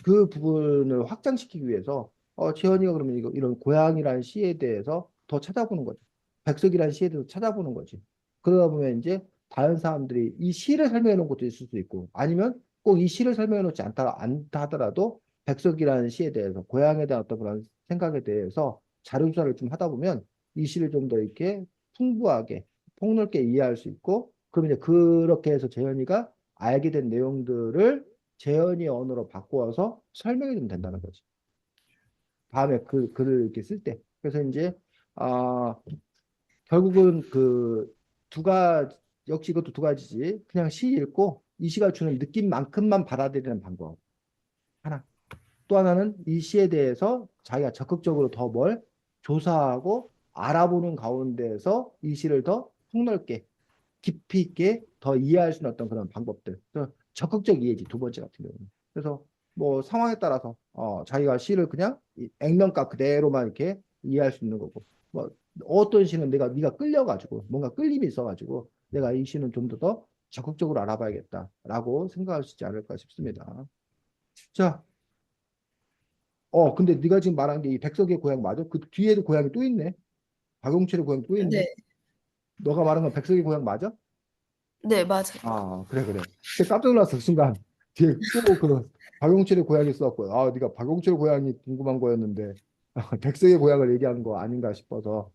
그 부분을 확장시키기 위해서 재현이가 그러면 이런 고향이라는 시에 대해서 더 찾아보는 거죠. 백석이라는 시에 대해서 찾아보는 거지. 그러다 보면 이제 다른 사람들이 이 시를 설명해 놓은 것도 있을 수 있고 아니면 꼭 이 시를 설명해 놓지 않다 하더라도 백석이라는 시에 대해서 고향에 대한 어떤 그런 생각에 대해서 자료 조사를 좀 하다 보면 이 시를 좀 더 이렇게 풍부하게 폭넓게 이해할 수 있고 그러면 이제 그렇게 해서 재현이가 알게 된 내용들을 재현이 언어로 바꾸어서 설명해 주면 된다는 거지. 다음에 글을 이렇게 쓸 때. 그래서 이제 아 결국은 그 두 가지 역시 이것도 두 가지지. 그냥 시 읽고 이 시가 주는 느낌만큼만 받아들이는 방법 하나. 또 하나는 이 시에 대해서 자기가 적극적으로 더 뭘 조사하고 알아보는 가운데에서 이 시를 더 폭넓게 깊이 있게 더 이해할 수 있는 어떤 그런 방법들. 그래서 적극적 이해지 두 번째 같은 경우는. 그래서 뭐 상황에 따라서 자기가 시를 그냥 액면가 그대로만 이렇게 이해할 수 있는 거고. 뭐 어떤 시는 네가 끌려가지고 뭔가 끌림이 있어가지고 내가 이 시는 좀 더 적극적으로 알아봐야겠다라고 생각할 수 있지 않을까 싶습니다. 자, 근데 네가 지금 말한 게 이 백석의 고향 맞아? 그 뒤에도 고향이 또 있네. 박용철의 고향 또 있네. 네. 너가 말한 건 백석의 고향 맞아? 네, 맞아요. 그래, 그래. 근데 깜짝 놀랐어, 그 순간. 뒤에 또 박용철의 고향이 써갖고, 네가 박용철의 고향이 궁금한 거였는데, 백석의 고향을 얘기한 거 아닌가 싶어서,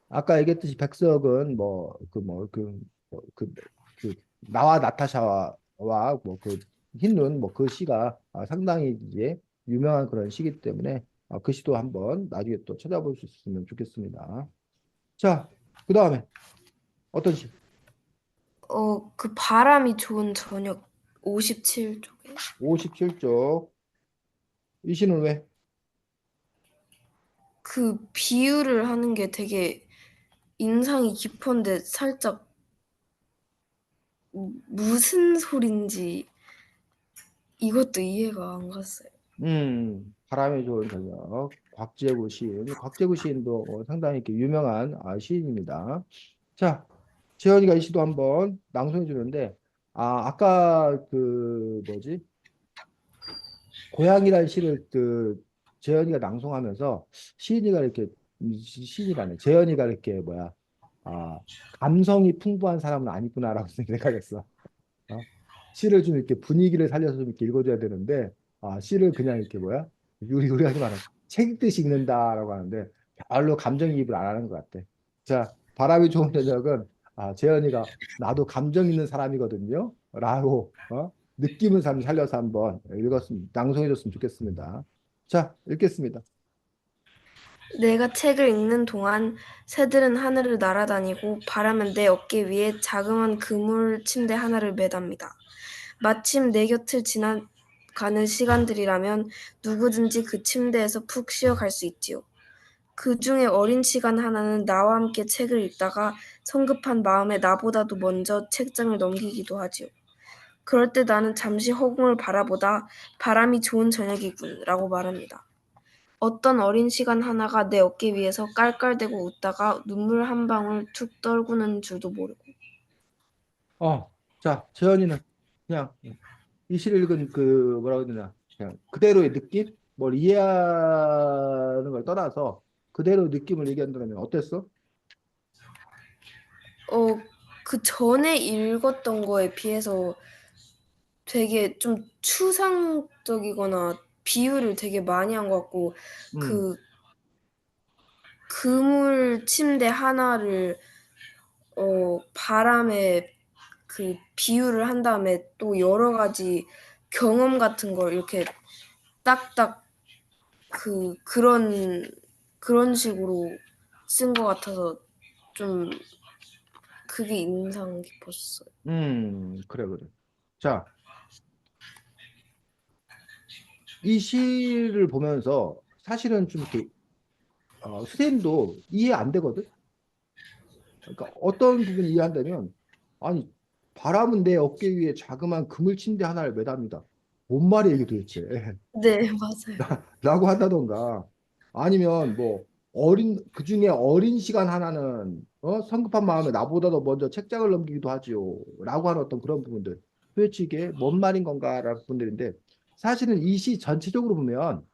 아까 얘기했듯이 백석은 나와 나타샤와 흰눈, 그 시가 상당히 이제 유명한 그런 시기 때문에 그 시도 한번 나중에 또 찾아볼 수 있으면 좋겠습니다. 자, 그 다음에 어떤 시? 그 바람이 좋은 저녁 57쪽에 57쪽. 이 시는 왜? 그 비유를 하는 게 되게 인상이 깊은데 살짝 무슨 소린지 이것도 이해가 안 갔어요. 바람이 좋은 저녁. 곽재구 시인. 곽재구 시인도 상당히 이렇게 유명한 시인입니다. 자, 재현이가 이 시도 한번 낭송해 주는데, 아까 그 뭐지? 고향이라는 시를 그 재현이가 낭송하면서 시인이가 이렇게 시인이라네. 재현이가 이렇게 뭐야? 아, 감성이 풍부한 사람은 아니구나라고 생각했어. 어? 시를 좀 이렇게 분위기를 살려서 좀 이렇게 읽어줘야 되는데, 시를 그냥 이렇게 뭐야? 우리가 좀 말하는 책 읽듯이 읽는다라고 하는데, 별로 감정이입을 안 하는 것 같아. 자, 바람이 좋은 저녁은, 재현이가 나도 감정 있는 사람이거든요. 라고, 느낌을 살려서 한번 낭송해줬으면 좋겠습니다. 자, 읽겠습니다. 내가 책을 읽는 동안 새들은 하늘을 날아다니고 바람은 내 어깨 위에 자그마한 그물 침대 하나를 매답니다. 마침 내 곁을 지나가는 시간들이라면 누구든지 그 침대에서 푹 쉬어갈 수 있지요. 그 중에 어린 시간 하나는 나와 함께 책을 읽다가 성급한 마음에 나보다도 먼저 책장을 넘기기도 하지요. 그럴 때 나는 잠시 허공을 바라보다 바람이 좋은 저녁이군 라고 말합니다. 어떤 어린 시간 하나가 내 어깨 위에서 깔깔대고 웃다가 눈물 한 방울 툭 떨구는 줄도 모르고. 자, 재현이는 그냥 이 시를 읽은 그 뭐라고 해야 되나 그냥 그대로의 느낌 뭘 이해하는 걸 떠나서 그대로 느낌을 얘기한다면 어땠어? 어, 그 전에 읽었던 거에 비해서 되게 좀 추상적이거나 비유를 되게 많이 한 것 같고, 음, 그 그물 침대 하나를 바람에 그 비유를 한 다음에 또 여러 가지 경험 같은 걸 이렇게 딱딱 그런 식으로 쓴 것 같아서 좀 그게 인상 깊었어요. 그래 그래. 자, 이 시를 보면서 사실은 좀 이렇게 선생님도 이해 안 되거든. 그러니까 어떤 부분이 이해한다면 아니 바람은 내 어깨 위에 자그마한 그물 침대 하나를 매답니다. 뭔 말이야 이게 도대체? 네, 맞아요. 라고 한다던가 아니면 뭐 그중에 어린 시간 하나는 성급한 마음에 나보다도 먼저 책장을 넘기기도 하지요 라고 하는 어떤 그런 부분들 도대체 이게 뭔 말인 건가라는 부분들인데 사실은 이 시 전체적으로 보면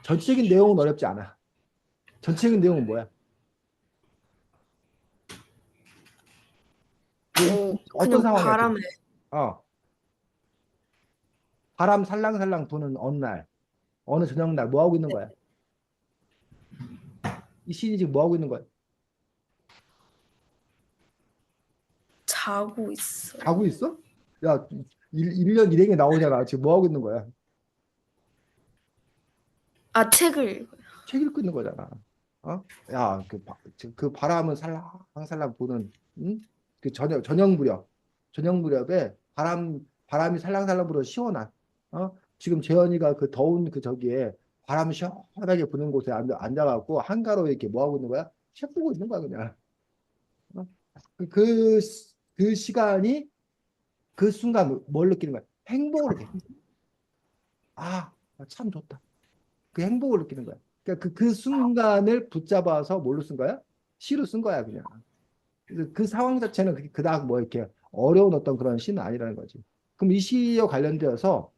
전체적인 내용은 어렵지 않아. 전체적인 내용은 뭐야? 어떤 그냥 상황이야 지금? 바람에 어, 바람 살랑살랑 부는 어느 날 어느 저녁날 뭐 하고 있는 거야? 이 시이 지금 뭐 하고 있는 거야? 자고 있어요. 자고 있어? 야, 1년 일행에 나오잖아. 지금 뭐 하고 있는 거야? 책을 읽어요. 책 읽고 있는 거잖아. 야, 그 바람은 살랑살랑 부는, 응? 그 저녁 무렵에 바람이 살랑살랑 불어 시원한, 지금 재현이가 그 더운 그 저기에 바람이 시원하게 부는 곳에 앉아갖고 한가로이 이렇게 뭐 하고 있는 거야? 책 보고 있는 거야, 그냥. 어? 그, 그, 그 시간이 그 순간 뭘 느끼는 거야? 행복을 느끼는 거야. 참 좋다. 그 행복을 느끼는 거야. 그러니까 그 순간을 붙잡아서 뭘로 쓴 거야? 시로 쓴 거야, 그냥. 그래서 그 상황 자체는 그닥 뭐 이렇게 어려운 어떤 그런 시는 아니라는 거지. 그럼 이 시와 관련되어서,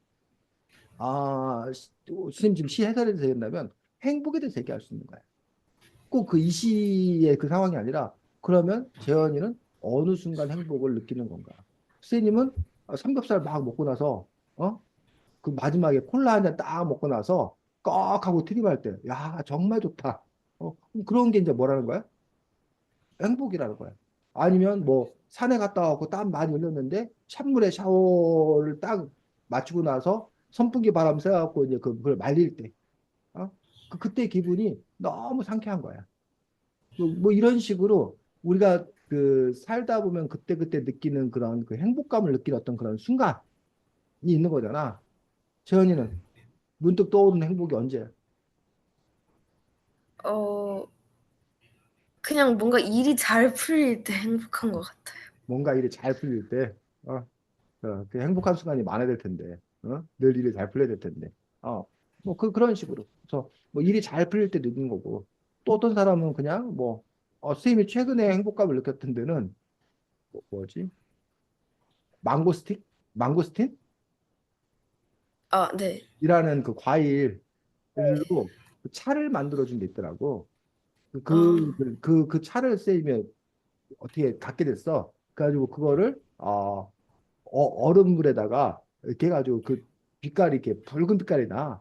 스님 지금 시 해설에 대해서 얘기한다면 행복에 대해서 얘기할 수 있는 거야. 꼭 그 이 시의 그 상황이 아니라 그러면 재현이는 어느 순간 행복을 느끼는 건가? 스님은 삼겹살 막 먹고 나서, 그 마지막에 콜라 한 잔 딱 먹고 나서 꺽 하고 트림할 때, 야, 정말 좋다. 그럼 그런 게 이제 뭐라는 거야? 행복이라는 거야. 아니면 뭐 산에 갔다 와고 땀 많이 흘렸는데 찬물에 샤워를 딱 마치고 나서 선풍기 바람 쐬갖고 이제 그걸 말릴 때, 어? 그때 기분이 너무 상쾌한 거야. 뭐 이런 식으로 우리가 그 살다 보면 그때그때 느끼는 그런 그 행복감을 느끼는 어떤 그런 순간이 있는 거잖아. 재현이는 문득 떠오르는 행복이 언제야? 어 그냥 뭔가 일이 잘 풀릴 때 행복한 것 같아요. 뭔가 일이 잘 풀릴 때, 그 행복한 순간이 많아야 될 텐데, 늘 일이 잘 풀려야 될 텐데, 뭐 그런 식으로. 그래서 뭐 일이 잘 풀릴 때도 있는 거고, 또 어떤 사람은 그냥 뭐, 선생님이 최근에 행복감을 느꼈던 데는 뭐지? 망고스틱? 망고스틴? 아, 네. 이라는 그 과일로 그 차를 만들어준 게 있더라고. 아, 그 차를 쌤이 어떻게 갖게 됐어. 그래가지고 그거를 얼음물에다가 이렇게 해가지고 그 빛깔이 이렇게 붉은 빛깔이 나.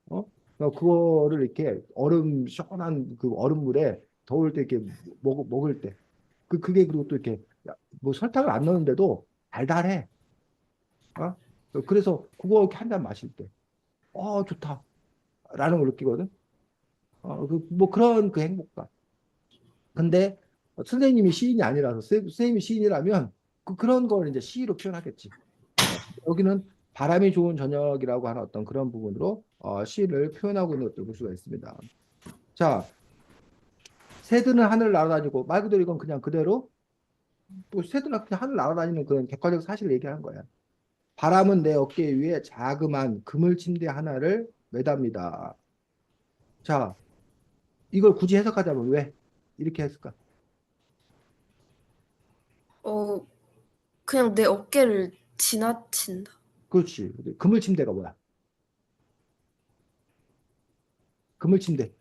그래서 그거를 이렇게 얼음 시원한 그 얼음물에 더울 때 이렇게 먹을 때 그게 그리고 또 이렇게 뭐 설탕을 안 넣는데도 달달해. 어? 그래서 그거 이렇게 한 잔 마실 때, 좋다라는 걸 느끼거든. 뭐 그런 그 행복감. 근데 선생님이 시인이 아니라서 선생님이 시인이라면 그런 걸 이제 시로 표현하겠지. 여기는 바람이 좋은 저녁이라고 하는 어떤 그런 부분으로 시를 표현하고 있는 것을 볼 수가 있습니다. 자, 새들은 하늘 날아다니고 말 그대로 이건 그냥 그대로 또 새들은 그냥 하늘 날아다니는 그런 객관적 사실을 얘기하는 거야. 바람은 내 어깨 위에 자그만 그물 침대 하나를 매답니다. 자, 이걸 굳이 해석하자면 왜 이렇게 했을까? 어 그냥 내 어깨를 지나친다. 그렇지. 그물 침대가 뭐야? 그물 침대.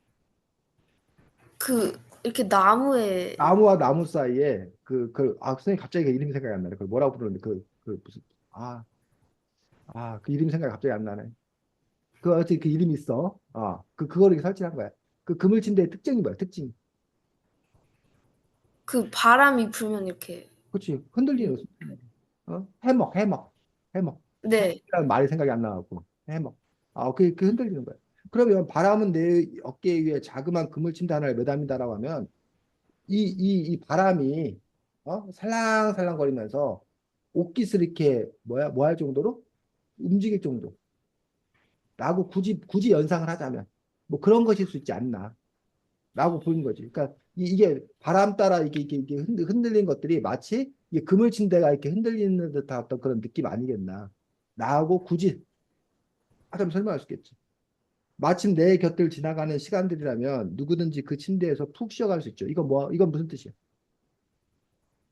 이렇게 나무에 나무와 나무 사이에 선생님 갑자기 그 이름이 생각이 안 나네. 그걸 뭐라고 부르는데 무슨 아, 그 이름이 생각이 갑자기 안 나네. 어떻게 그 이름이 있어. 그거를 이렇게 설치한 거야. 그 그물 침대의 특징이 뭐야? 특징. 바람이 불면 이렇게. 그렇지. 흔들리는 해먹, 해먹, 해먹. 네. 해먹이라는 말이 생각이 안 나고 해먹. 그 흔들리는 거야. 그러면 바람은 내 어깨 위에 자그마한 그물 침대 하나를 매답니다라고 하면 이 바람이 살랑살랑 거리면서 옷깃을 이렇게 뭐 할 정도로 움직일 정도라고 굳이 연상을 하자면 뭐 그런 것일 수 있지 않나. 라고 보는 거지. 그러니까 이게 바람 따라 이게 흔들린 것들이 마치 이게 그물 침대가 이렇게 흔들리는 듯한 어떤 그런 느낌 아니겠나. 라고 굳이 하자면 설명할 수 있겠지. 마침 내 곁을 지나가는 시간들이라면 누구든지 그 침대에서 푹 쉬어갈 수 있죠. 이건 무슨 뜻이야?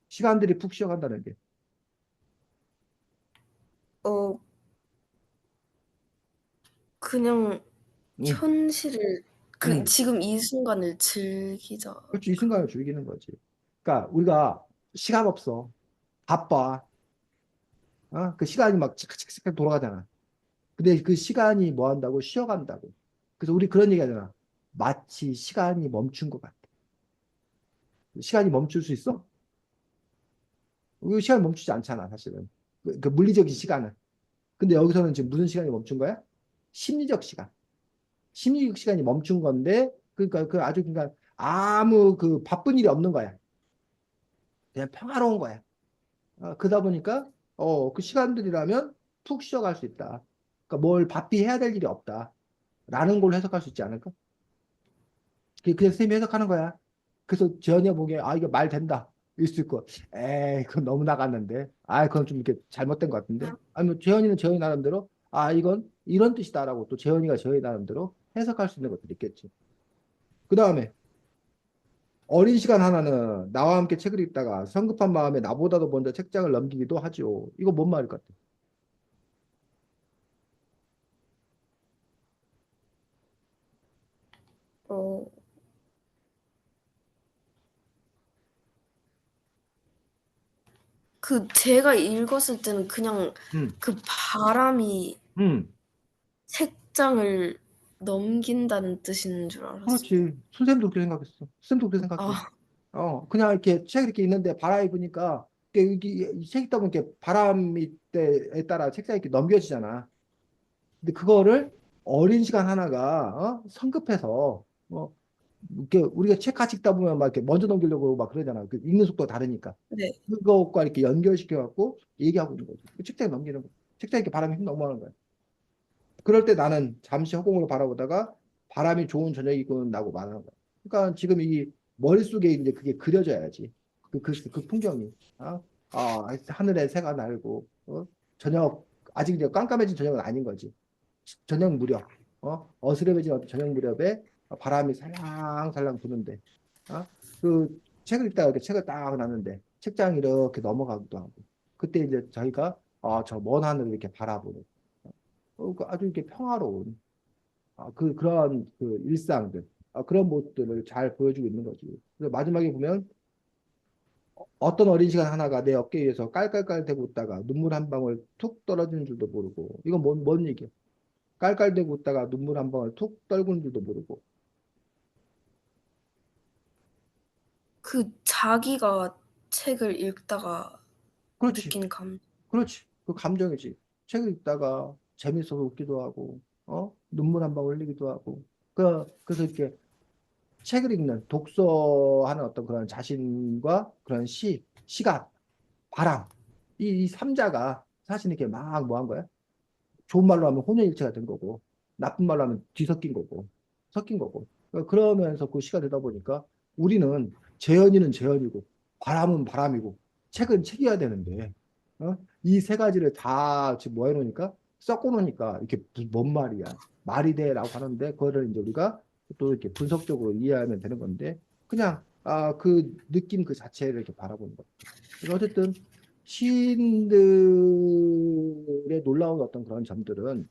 시간들이 푹 쉬어간다는 게. 어 그냥 응, 현실을 응. 지금 이 순간을 즐기자. 그렇지. 이 순간을 즐기는 거지. 그러니까 우리가 시간 없어. 바빠. 그 시간이 막 착착착 돌아가잖아. 근데 그 시간이 뭐 한다고? 쉬어간다고. 그래서 우리 그런 얘기 하잖아. 마치 시간이 멈춘 것 같아. 시간이 멈출 수 있어? 이 시간이 멈추지 않잖아, 사실은. 그 물리적인 시간은. 근데 여기서는 지금 무슨 시간이 멈춘 거야? 심리적 시간. 심리적 시간이 멈춘 건데, 그러니까 그러니까 아무 그 바쁜 일이 없는 거야. 그냥 평화로운 거야. 그러다 보니까, 그 시간들이라면 푹 쉬어갈 수 있다. 그러니까 뭘 바삐 해야 될 일이 없다. 라는 걸로 해석할 수 있지 않을까? 그냥 쌤이 해석하는 거야. 그래서 재현이가 보기에 이거 말 된다. 일수 있고 에이 그건 너무 나갔는데 그건 좀 이렇게 잘못된 것 같은데 아니면 재현이는 재현이 나름대로 이건 이런 뜻이다라고 또 재현이가 재현이 나름대로 해석할 수 있는 것들이 있겠지. 그 다음에 어린 시간 하나는 나와 함께 책을 읽다가 성급한 마음에 나보다도 먼저 책장을 넘기기도 하죠. 이거 뭔 말일 것 같아? 어 제가 읽었을 때는 그냥 음, 바람이 음, 책장을 넘긴다는 뜻인 줄 알았어요. 그렇지. 선생님도 그렇게 생각했어. 선생님도 그렇게 생각해. 아, 그냥 이렇게 책 이렇게 있는데 바람이 부니까 이게 책 있다 보니까 바람이 때에 따라 책상이 이렇게 넘겨지잖아. 근데 그거를 어린 시간 하나가 성급해서 이렇게 우리가 책 같이 읽다 보면 막 이렇게 먼저 넘기려고 막 그러잖아. 그 읽는 속도가 다르니까. 네. 그것과 이렇게 연결시켜 갖고 얘기하고 있는 거지. 그 책장에 넘기는 거. 책장에 이렇게 바람이 휙 넘어가는 거야. 그럴 때 나는 잠시 허공으로 바라보다가 바람이 좋은 저녁이군 라고 말하는 거야. 그러니까 지금 이 머릿속에 이제 그게 그려져야지. 그 풍경이. 하늘에 새가 날고, 저녁, 아직 이제 깜깜해진 저녁은 아닌 거지. 저녁 무렵, 어스름해진 어떤 저녁 무렵에 바람이 살랑살랑 부는데, 그 책을 읽다가 이렇게 책을 딱 놨는데, 책장이 이렇게 넘어가기도 하고, 그때 이제 저희가 저 먼 하늘을 이렇게 바라보는, 그 아주 이렇게 평화로운, 그런 그 일상들, 그런 모습들을 잘 보여주고 있는 거지. 그래서 마지막에 보면 어떤 어린 시간 하나가 내 어깨 위에서 깔깔깔대고 있다가 눈물 한 방울 툭 떨어지는 줄도 모르고, 이건 뭔 얘기야? 깔깔대고 있다가 눈물 한 방울 툭 떨구는 줄도 모르고. 그 자기가 책을 읽다가 그렇지, 느낀 감. 그렇지. 그 감정이지. 책을 읽다가 재밌어서 웃기도 하고, 눈물 한 방울 흘리기도 하고. 그래서 이렇게 책을 읽는 독서하는 어떤 그런 자신과 그런 시각, 바람, 이 삼자가 사실 이렇게 막 뭐 한 거야? 좋은 말로 하면 혼연일체가 된 거고, 나쁜 말로 하면 뒤섞인 거고, 섞인 거고. 그러면서 그 시가 되다 보니까 우리는 재현이는 재현이고, 바람은 바람이고, 책은 책이어야 되는데, 이 세 가지를 다 지금 뭐 해놓으니까, 섞어 놓으니까, 이렇게 뭔 말이야. 말이 돼라고 하는데, 그거를 이제 우리가 또 이렇게 분석적으로 이해하면 되는 건데, 그냥, 그 느낌 그 자체를 이렇게 바라보는 거. 그래서 어쨌든, 시인들의 놀라운 어떤 그런 점들은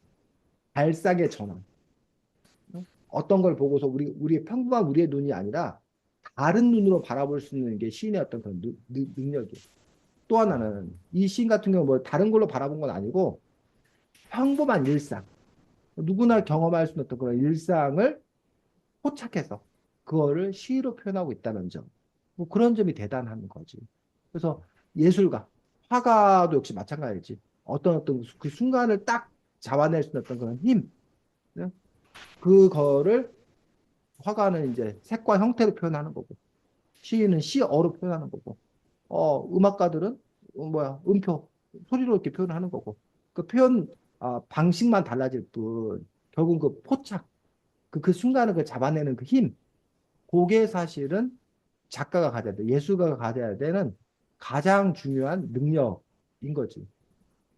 발상의 전환. 어떤 걸 보고서 우리의 평범한 우리의 눈이 아니라 다른 눈으로 바라볼 수 있는 게 시인의 어떤 그런 능력이에요. 또 하나는 이 시인 같은 경우 뭐 다른 걸로 바라본 건 아니고 평범한 일상. 누구나 경험할 수 있는 어떤 그런 일상을 포착해서 그거를 시로 표현하고 있다는 점. 뭐 그런 점이 대단한 거지. 그래서 예술가, 화가도 역시 마찬가지지. 어떤 그 순간을 딱 잡아낼 수 있는 어떤 그런 힘. 네? 그거를 화가는 이제 색과 형태로 표현하는 거고, 시인은 시어로 표현하는 거고, 음악가들은 음표, 소리로 이렇게 표현하는 거고. 그 표현 방식만 달라질 뿐, 결국 그 포착, 그 순간을 그 잡아내는 그 힘, 그게 사실은 작가가 가져야 돼. 예술가가 가져야 되는 가장 중요한 능력인 거지.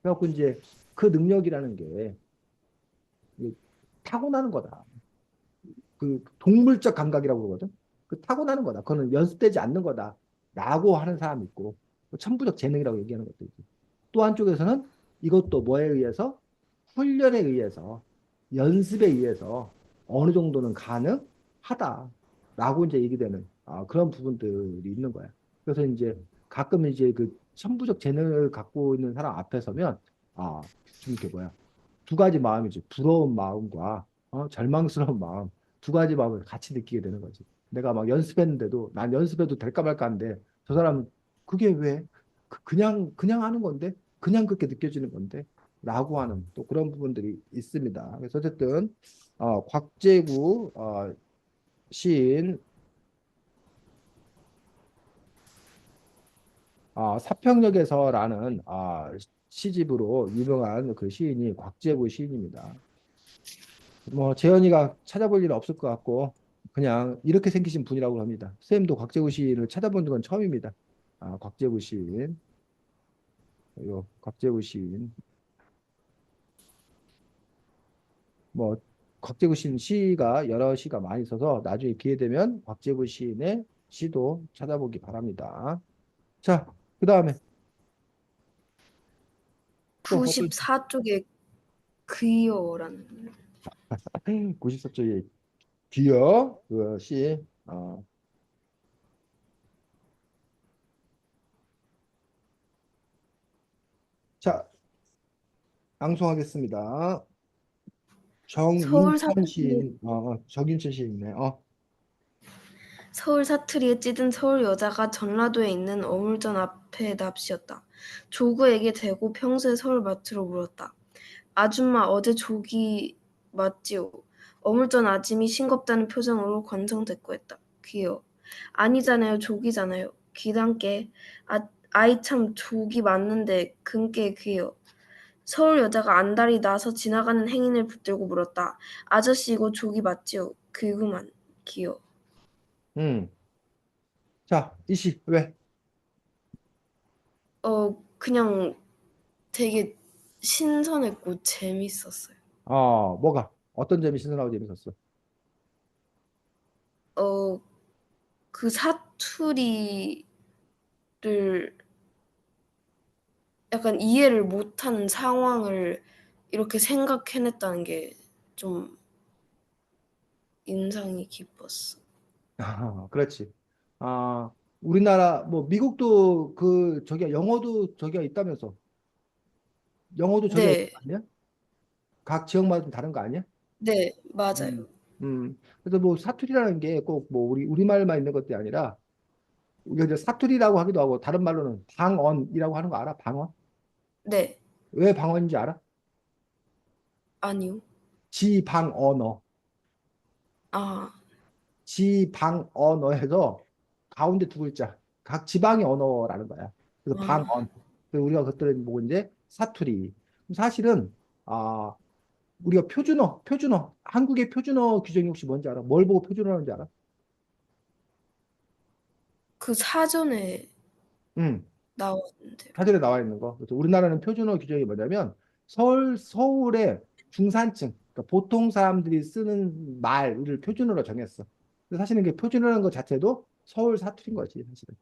그래갖고 이제 그 능력이라는 게 타고나는 거다. 그 동물적 감각이라고 그러거든. 그 타고나는 거다. 그거는 연습되지 않는 거다. 라고 하는 사람이 있고, 천부적 재능이라고 얘기하는 것도 있고. 또 한쪽에서는 이것도 뭐에 의해서? 훈련에 의해서, 연습에 의해서 어느 정도는 가능하다. 라고 이제 얘기되는 그런 부분들이 있는 거야. 그래서 이제 가끔 이제 그 천부적 재능을 갖고 있는 사람 앞에 서면, 좀 이렇게 두 가지 마음이지. 부러운 마음과 절망스러운 마음. 두 가지 마음을 같이 느끼게 되는 거지. 내가 막 연습했는데도 난 연습해도 될까 말까 한데 저 사람은 그게 왜 그냥 하는 건데 그냥 그렇게 느껴지는 건데 라고 하는 또 그런 부분들이 있습니다. 그래서 어쨌든 곽재구 시인 사평역에서라는 시집으로 유명한 그 시인이 곽재구 시인입니다. 뭐 재현이가 찾아볼 일은 없을 것 같고 그냥 이렇게 생기신 분이라고 합니다. 선생님도 곽재구 시인을 찾아본 적은 처음입니다. 곽재구 시인, 요 곽재구 시인, 뭐 곽재구 시인 시가 여러 시가 많이 있어서 나중에 기회 되면 곽재구 시인의 시도 찾아보기 바랍니다. 자, 그 다음에 또 어떤 94쪽에 그이어라는 94쪽에 뒤어 그 시, 자, 낭송하겠습니다. 서울 정인천 사투리 시인, 정인천 시인네. 서울 사투리에 찌든 서울 여자가 전라도에 있는 어물전 앞에 납시었다. 조구에게 대고 평소에 서울 말투로 물었다. 아줌마 어제 조기 맞지요? 어물전 아짐이 싱겁다는 표정으로 건성대꾸했다. 귀여. 아니잖아요. 조기잖아요. 귀담게. 아이 참 조기 맞는데 근께 귀여. 서울 여자가 안달이 나서 지나가는 행인을 붙들고 물었다. 아저씨 이거 조기 맞지요? 그구만. 귀여. 음. 자, 이씨, 왜? 그냥 되게 신선했고 재밌었어요. 뭐가? 어떤 점이 신선하고 재밌었어? 어, 그 사투리를 약간 이해를 못하는 상황을 이렇게 생각해냈다는 게 좀 인상이 깊었어. 그렇지. 아, 우리나라, 뭐, 미국도 저기야, 영어도 저기가 있다면서. 영어도 저기가 있는 네, 거 아니야? 각 지역마다 좀 다른 거 아니야? 네, 맞아요. 음, 그래서 뭐 사투리라는 게 꼭 뭐 우리말만 있는 것도 아니라 우리가 이제 사투리라고 하기도 하고 다른 말로는 방언이라고 하는 거 알아? 방언? 네, 왜 방언인지 알아? 아니요. 지방언어. 아, 지방언어에서 가운데 두 글자. 각 지방의 언어라는 거야. 그래서 아, 방언. 그래서 우리가 그것들은 뭐 이제 사투리. 사실은 우리가 표준어. 한국의 표준어 규정이 혹시 뭔지 알아? 뭘 보고 표준어라는지 알아? 그 사전에 응. 나왔는데요. 사전에 나와 있는 거. 그래서 우리나라는 표준어 규정이 뭐냐면 서울의 중산층, 그러니까 보통 사람들이 쓰는 말을 표준어로 정했어. 근데 사실은 이게 표준어라는 것 자체도 서울 사투리인 거지, 사실은.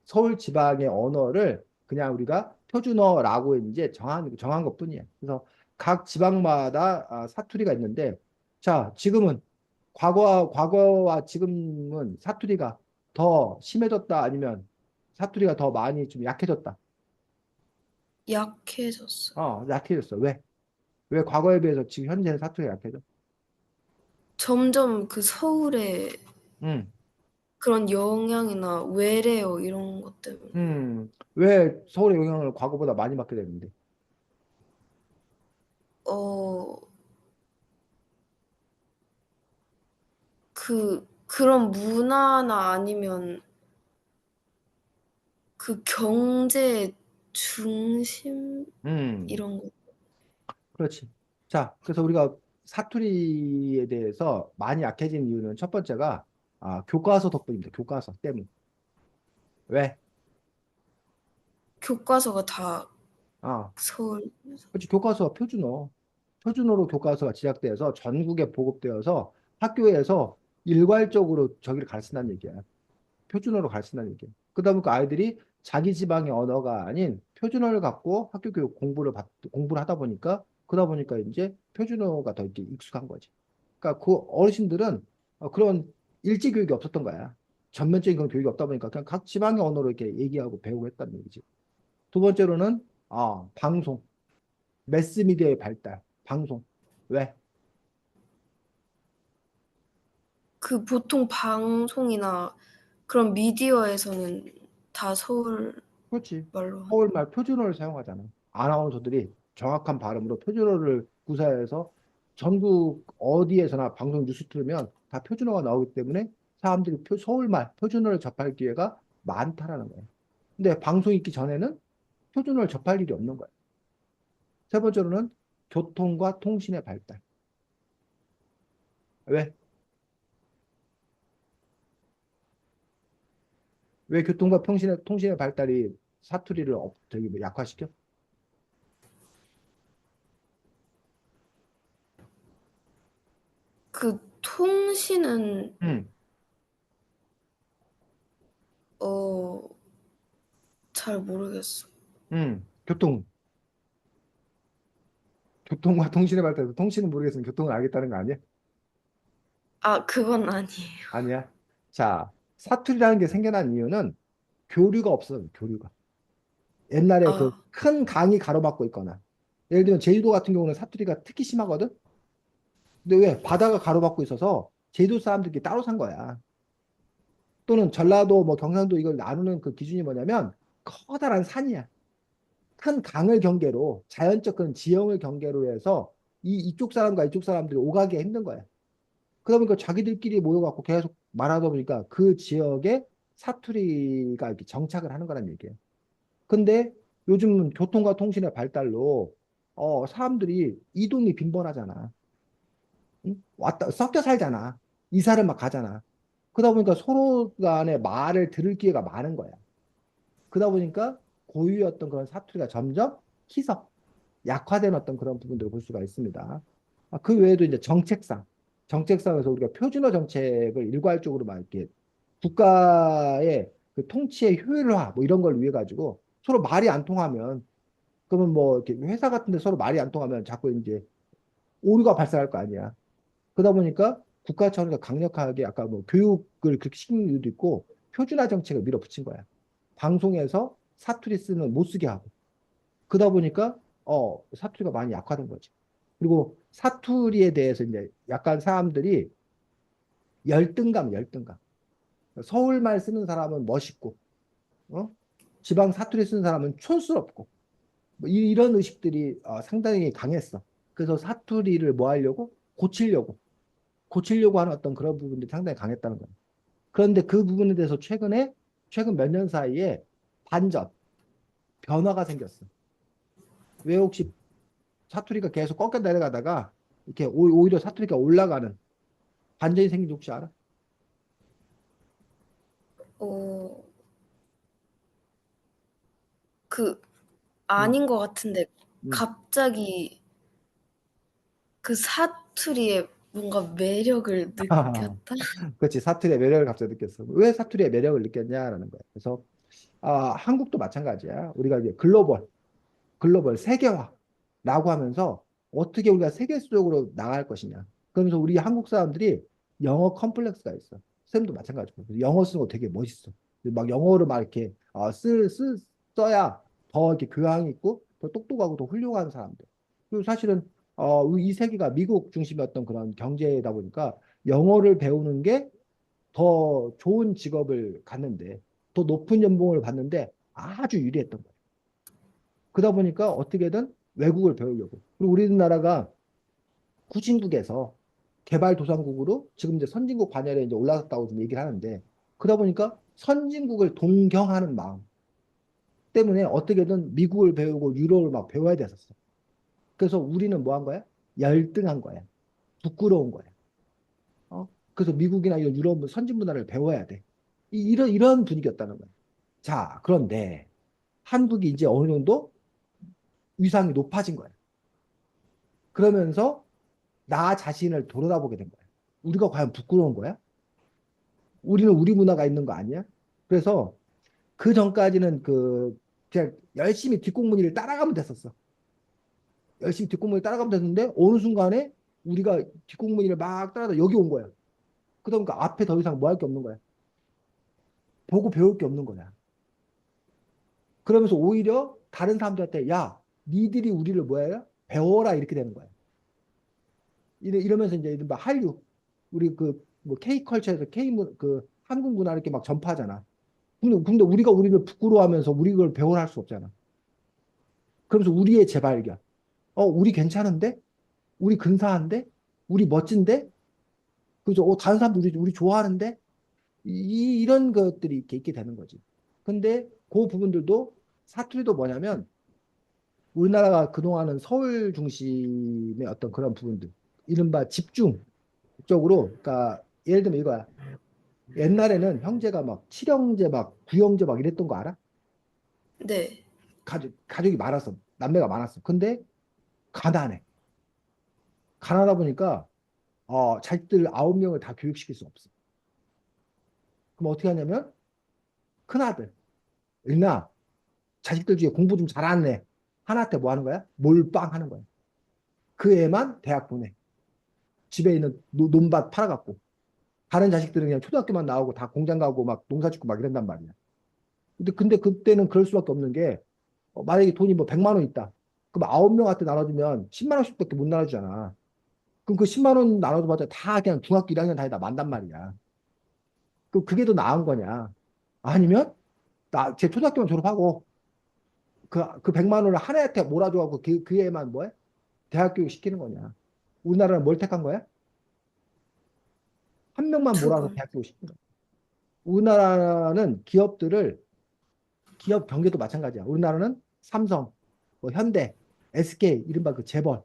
서울 지방의 언어를 그냥 우리가 표준어라고 이제 정한 것뿐이야. 그래서 각 지방마다 사투리가 있는데, 자, 지금은 과거와 지금은 사투리가 더 심해졌다 아니면 사투리가 더 많이 좀 약해졌다. 약해졌어요. 약해졌어. 왜? 왜 과거에 비해서 지금 현재는 사투리가 약해져? 점점 그 서울의 음, 그런 영향이나 외래어 이런 것 때문에 왜 서울의 영향을 과거보다 많이 받게 되는데? 어, 그런 문화나 아니면 그 경제 중심 음, 이런 거. 그렇지. 자, 그래서 우리가 사투리에 대해서 많이 약해진 이유는 첫 번째가 교과서 덕분입니다. 교과서 때문. 왜? 교과서가 다 아, 서울. 그렇지. 교과서가 표준어. 표준어로 교과서가 제작돼서 전국에 보급되어서 학교에서 일괄적으로 저기를 가르친다는 얘기야. 표준어로 가르친다는 얘기예요. 그러다 보니까 아이들이 자기 지방의 언어가 아닌 표준어를 갖고 학교 교육 공부를 하다 보니까 그러다 보니까 이제 표준어가 더 이렇게 익숙한 거지. 그러니까 그 어르신들은 그런 일제 교육이 없었던 거야. 전면적인 그런 교육이 없다 보니까 그냥 각 지방의 언어로 이렇게 얘기하고 배우고 했다는 얘기지. 두 번째로는 방송, 매스미디어의 발달, 방송. 왜? 그 보통 방송이나 그런 미디어에서는 다 서울 그렇지. 말로 하는. 서울말 표준어를 사용하잖아. 아나운서들이 정확한 발음으로 표준어를 구사해서 전국 어디에서나 방송 뉴스 틀으면 다 표준어가 나오기 때문에 사람들이 서울말, 표준어를 접할 기회가 많다라는 거예요. 근데 방송 있기 전에는 표준어를 접할 일이 없는 거예요. 세 번째로는 교통과 통신의 발달. 왜? 왜 교통과 통신의 발달이 사투리를 저기 뭐 약화시켜? 그 통신은 음, 어, 잘 모르겠어. 교통과 통신의 발달에서 통신은 모르겠으면 교통을 알겠다는 거 아니야? 아, 그건 아니에요. 아니야. 자, 사투리라는 게 생겨난 이유는 교류가 없어, 교류가. 옛날에 그 아, 큰 강이 가로막고 있거나, 예를 들면 제주도 같은 경우는 사투리가 특히 심하거든? 근데 왜? 바다가 가로막고 있어서 제주도 사람들끼리 따로 산 거야. 또는 전라도, 뭐 경상도 이걸 나누는 그 기준이 뭐냐면 커다란 산이야. 큰 강을 경계로 자연적 그런 지형을 경계로 해서 이쪽 사람과 이쪽 사람들이 오가기 힘든 거야. 그러다 보니까 자기들끼리 모여갖고 계속 말하다 보니까 그 지역에 사투리가 이렇게 정착을 하는 거란 얘기예요. 근데 요즘은 교통과 통신의 발달로 사람들이 이동이 빈번하잖아. 응? 왔다 섞여 살잖아. 이사를 막 가잖아. 그러다 보니까 서로 간에 말을 들을 기회가 많은 거야. 그러다 보니까 고유였던 그런 사투리가 점점 희석, 약화된 어떤 그런 부분들을 볼 수가 있습니다. 그 외에도 이제 정책상에서 우리가 표준어 정책을 일괄적으로 막 이렇게 국가의 그 통치의 효율화 뭐 이런 걸 위해 가지고 서로 말이 안 통하면 그러면 뭐 이렇게 회사 같은 데 서로 말이 안 통하면 자꾸 이제 오류가 발생할 거 아니야. 그러다 보니까 국가 차원에서 강력하게 아까 뭐 교육을 그렇게 시키는 이유도 있고 표준화 정책을 밀어붙인 거야. 방송에서 사투리 쓰는 못 쓰게 하고. 그러다 보니까 사투리가 많이 약화된 거지. 그리고 사투리에 대해서 이제 약간 사람들이 열등감. 서울말 쓰는 사람은 멋있고, 어? 지방 사투리 쓰는 사람은 촌스럽고, 뭐 이런 의식들이 상당히 강했어. 그래서 사투리를 뭐 하려고? 고치려고 하는 어떤 그런 부분들이 상당히 강했다는 거예요. 그런데 그 부분에 대해서 최근 몇 년 사이에 반전, 변화가 생겼어. 왜 혹시 사투리가 계속 꺾여 내려가다가 이렇게 오히려 사투리가 올라가는 반전이 생긴지 혹시 알아? 어, 그 음, 아닌 것 같은데 음. 갑자기 그 사투리에 뭔가 매력을 느꼈다? 그렇지. 사투리의 매력을 갑자기 느꼈어. 왜 사투리의 매력을 느꼈냐라는 거야. 그래서 한국도 마찬가지야. 우리가 이제 글로벌 세계화라고 하면서 어떻게 우리가 세계적으로 나갈 것이냐. 그러면서 우리 한국 사람들이 영어 컴플렉스가 있어. 쌤도 마찬가지고. 영어 쓰는 거 되게 멋있어. 막 영어를 막 이렇게 써야 더 이렇게 교양이 있고 더 똑똑하고 더 훌륭한 사람들. 그리고 사실은 이 세계가 미국 중심이었던 그런 경제다 보니까 영어를 배우는 게 더 좋은 직업을 갖는데 더 높은 연봉을 받는데 아주 유리했던 거예요. 그러다 보니까 어떻게든 외국을 배우려고. 그리고 우리나라가 후진국에서 개발도상국으로 지금 이제 선진국 반열에 이제 올라갔다고 좀 얘기를 하는데 그러다 보니까 선진국을 동경하는 마음 때문에 어떻게든 미국을 배우고 유럽을 막 배워야 됐었어. 그래서 우리는 뭐 한 거야? 열등한 거야. 부끄러운 거야. 그래서 미국이나 이런 유럽 선진 문화를 배워야 돼. 이런 분위기였다는 거야. 자, 그런데 한국이 이제 어느 정도 위상이 높아진 거야. 그러면서 나 자신을 돌아보게 된 거야. 우리가 과연 부끄러운 거야? 우리는 우리 문화가 있는 거 아니야? 그래서 그 전까지는 그냥 열심히 뒷공무니를 따라가면 됐었어. 열심히 뒷공무니 따라가면 됐는데 어느 순간에 우리가 뒷공무니를 막 따라다 여기 온 거야. 그러니까 앞에 더 이상 뭐 할 게 없는 거야. 보고 배울 게 없는 거야. 그러면서 오히려 다른 사람들한테 야, 니들이 우리를 뭐야? 배워라 이렇게 되는 거야. 이러면서 이제 이른바 한류 우리 그뭐 K 컬처에서 그 한국 문화 이렇게 막 전파하잖아. 근데 우리가 우리를 부끄러워하면서 우리 걸 배워라 할 수 없잖아. 그러면서 우리의 재발견. 우리 괜찮은데? 우리 근사한데? 우리 멋진데? 그죠? 다른 사람들 우리 좋아하는데? 이런 것들이 이렇게 있게 되는 거지. 근데 그 부분들도 사투리도 뭐냐면 우리나라가 그동안은 서울 중심의 어떤 그런 부분들, 이른바 집중적으로, 그러니까 예를 들면 이거야. 옛날에는 형제가 막 칠형제 막 구형제 막 이랬던 거 알아? 네. 가족이 많았어. 남매가 많았어. 근데 가난해. 가난하다 보니까 자식들 9명을 다 교육시킬 수 없어. 그럼 어떻게 하냐면 큰아들, 일나 자식들 중에 공부 좀 잘하는 애 하나한테 뭐 하는 거야? 몰빵 하는 거야. 그 애만 대학 보내. 집에 있는 논밭 팔아갖고. 다른 자식들은 그냥 초등학교만 나오고 다 공장 가고 막 농사 짓고 막 이런단 말이야. 근데 그때는 그럴 수밖에 없는 게 만약에 돈이 뭐 100만 원 있다. 그럼 9명한테 나눠주면 10만 원씩밖에 못 나눠주잖아. 그럼 그 10만 원 나눠줘봤자 다 그냥 중학교 1학년 다니다 만단 말이야. 그럼 그게 더 나은 거냐? 아니면 제 초등학교만 졸업하고 그 100만 원을 한 애한테 몰아줘갖고 그 애만 뭐해? 대학 교육 시키는 거냐? 우리나라는 뭘 택한 거야? 한 명만 몰아서 그건 대학 교육 시키는 거야. 우리나라는 기업 경계도 마찬가지야. 우리나라는 삼성, 뭐 현대, SK, 이른바 그 재벌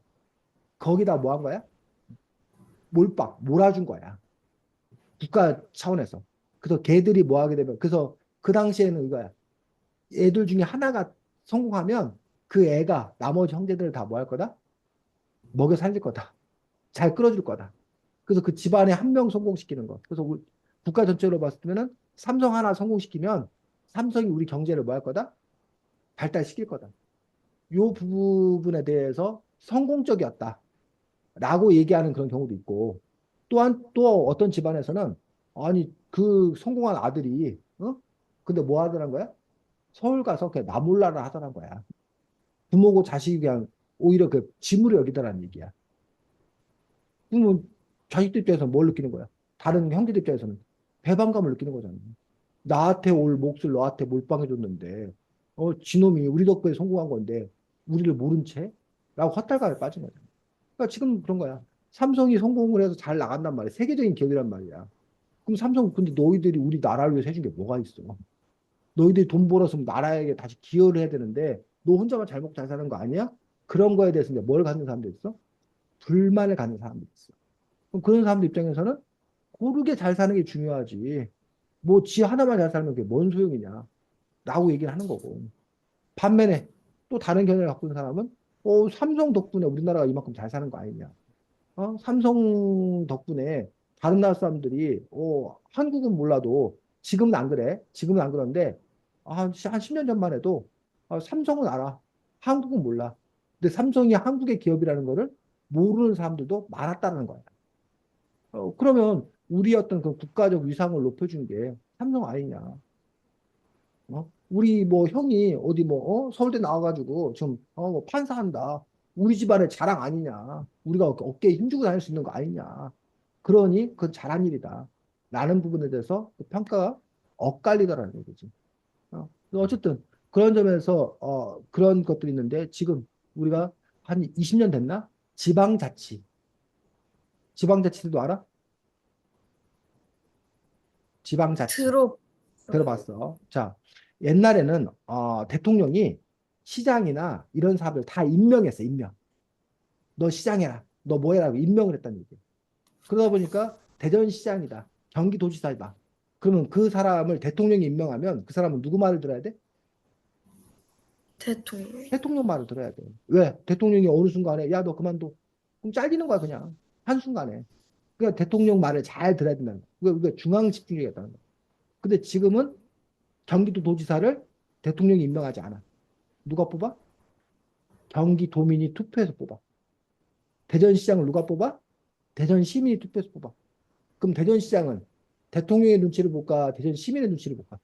거기다 뭐 한 거야? 몰아준 거야. 국가 차원에서. 그래서 걔들이 뭐 하게 되면 그래서 그 당시에는 이거야. 애들 중에 하나가 성공하면 그 애가 나머지 형제들을 다 뭐 할 거다? 먹여 살릴 거다. 잘 끌어줄 거다. 그래서 그 집안에 한 명 성공시키는 거. 그래서 국가 전체로 봤을 때는 삼성 하나 성공시키면 삼성이 우리 경제를 뭐 할 거다? 발달시킬 거다. 요 부분에 대해서 성공적이었다. 라고 얘기하는 그런 경우도 있고, 또한 또 어떤 집안에서는 아니 그 성공한 아들이 근데 뭐 하더란 거야? 서울 가서 그냥 나몰라라 하더란 거야. 부모고 자식이 그냥 오히려 그 짐으로 여기더라는 얘기야. 그러면 자식들 입장에서 뭘 느끼는 거야? 다른 형제들 입장에서는 배반감을 느끼는 거잖아. 나한테 올 몫을 너한테 몰빵해줬는데, 지놈이 우리 덕분에 성공한 건데, 우리를 모른 채? 라고 헛달감에 빠진 거야. 그러니까 지금 그런 거야. 삼성이 성공을 해서 잘 나간단 말이야. 세계적인 기업이란 말이야. 그럼 삼성, 근데 너희들이 우리 나라를 위해서 해준 게 뭐가 있어? 너희들이 돈 벌어서 나라에게 다시 기여를 해야 되는데, 너 혼자만 잘 먹고 잘 사는 거 아니야? 그런 거에 대해서 이제 뭘 갖는 사람도 있어? 불만을 갖는 사람도 있어. 그럼 그런 사람들 입장에서는 고르게 잘 사는 게 중요하지. 뭐, 지 하나만 잘 살면 그게 뭔 소용이냐. 라고 얘기를 하는 거고. 반면에 또 다른 견해를 갖고 있는 사람은, 삼성 덕분에 우리나라가 이만큼 잘 사는 거 아니냐. 삼성 덕분에 다른 나라 사람들이 한국은 몰라도 지금은 안 그래. 지금은 안 그런데 한 10년 전만 해도 삼성은 알아. 한국은 몰라. 근데 삼성이 한국의 기업이라는 거를 모르는 사람들도 많았다는 거야. 그러면 우리 어떤 그 국가적 위상을 높여준 게 삼성 아니냐. 우리 뭐 형이 어디 뭐 서울대 나와가지고 지금 뭐 판사한다. 우리 집안의 자랑 아니냐. 우리가 어깨에 힘주고 다닐 수 있는 거 아니냐. 그러니 그건 잘한 일이다. 라는 부분에 대해서 그 평가가 엇갈리더라는 얘기지. 어쨌든 그런 점에서 그런 것들이 있는데 지금 우리가 한 20년 됐나? 지방자치. 지방자치도 알아? 지방자치. 들어 들어봤어. 자, 옛날에는 대통령이 시장이나 이런 사업을 다 임명했어, 임명. 너 시장해라. 너 뭐 해라. 임명을 했다는 얘기야. 그러다 보니까 대전시장이다. 경기도지사이다. 그러면 그 사람을 대통령이 임명하면 그 사람은 누구 말을 들어야 돼? 대통령. 대통령 말을 들어야 돼. 왜? 대통령이 어느 순간에 야, 너 그만둬. 그럼 잘리는 거야, 그냥. 한순간에. 그러니까 대통령 말을 잘 들어야 된다는 거야. 그러니까 중앙 집중력이었다는 거야. 근데 지금은 경기도 도지사를 대통령이 임명하지 않아. 누가 뽑아? 경기도민이 투표해서 뽑아. 대전시장을 누가 뽑아? 대전 시민이 투표해서 뽑아. 그럼 대전시장은 대통령의 눈치를 볼까? 대전 시민의 눈치를 볼까?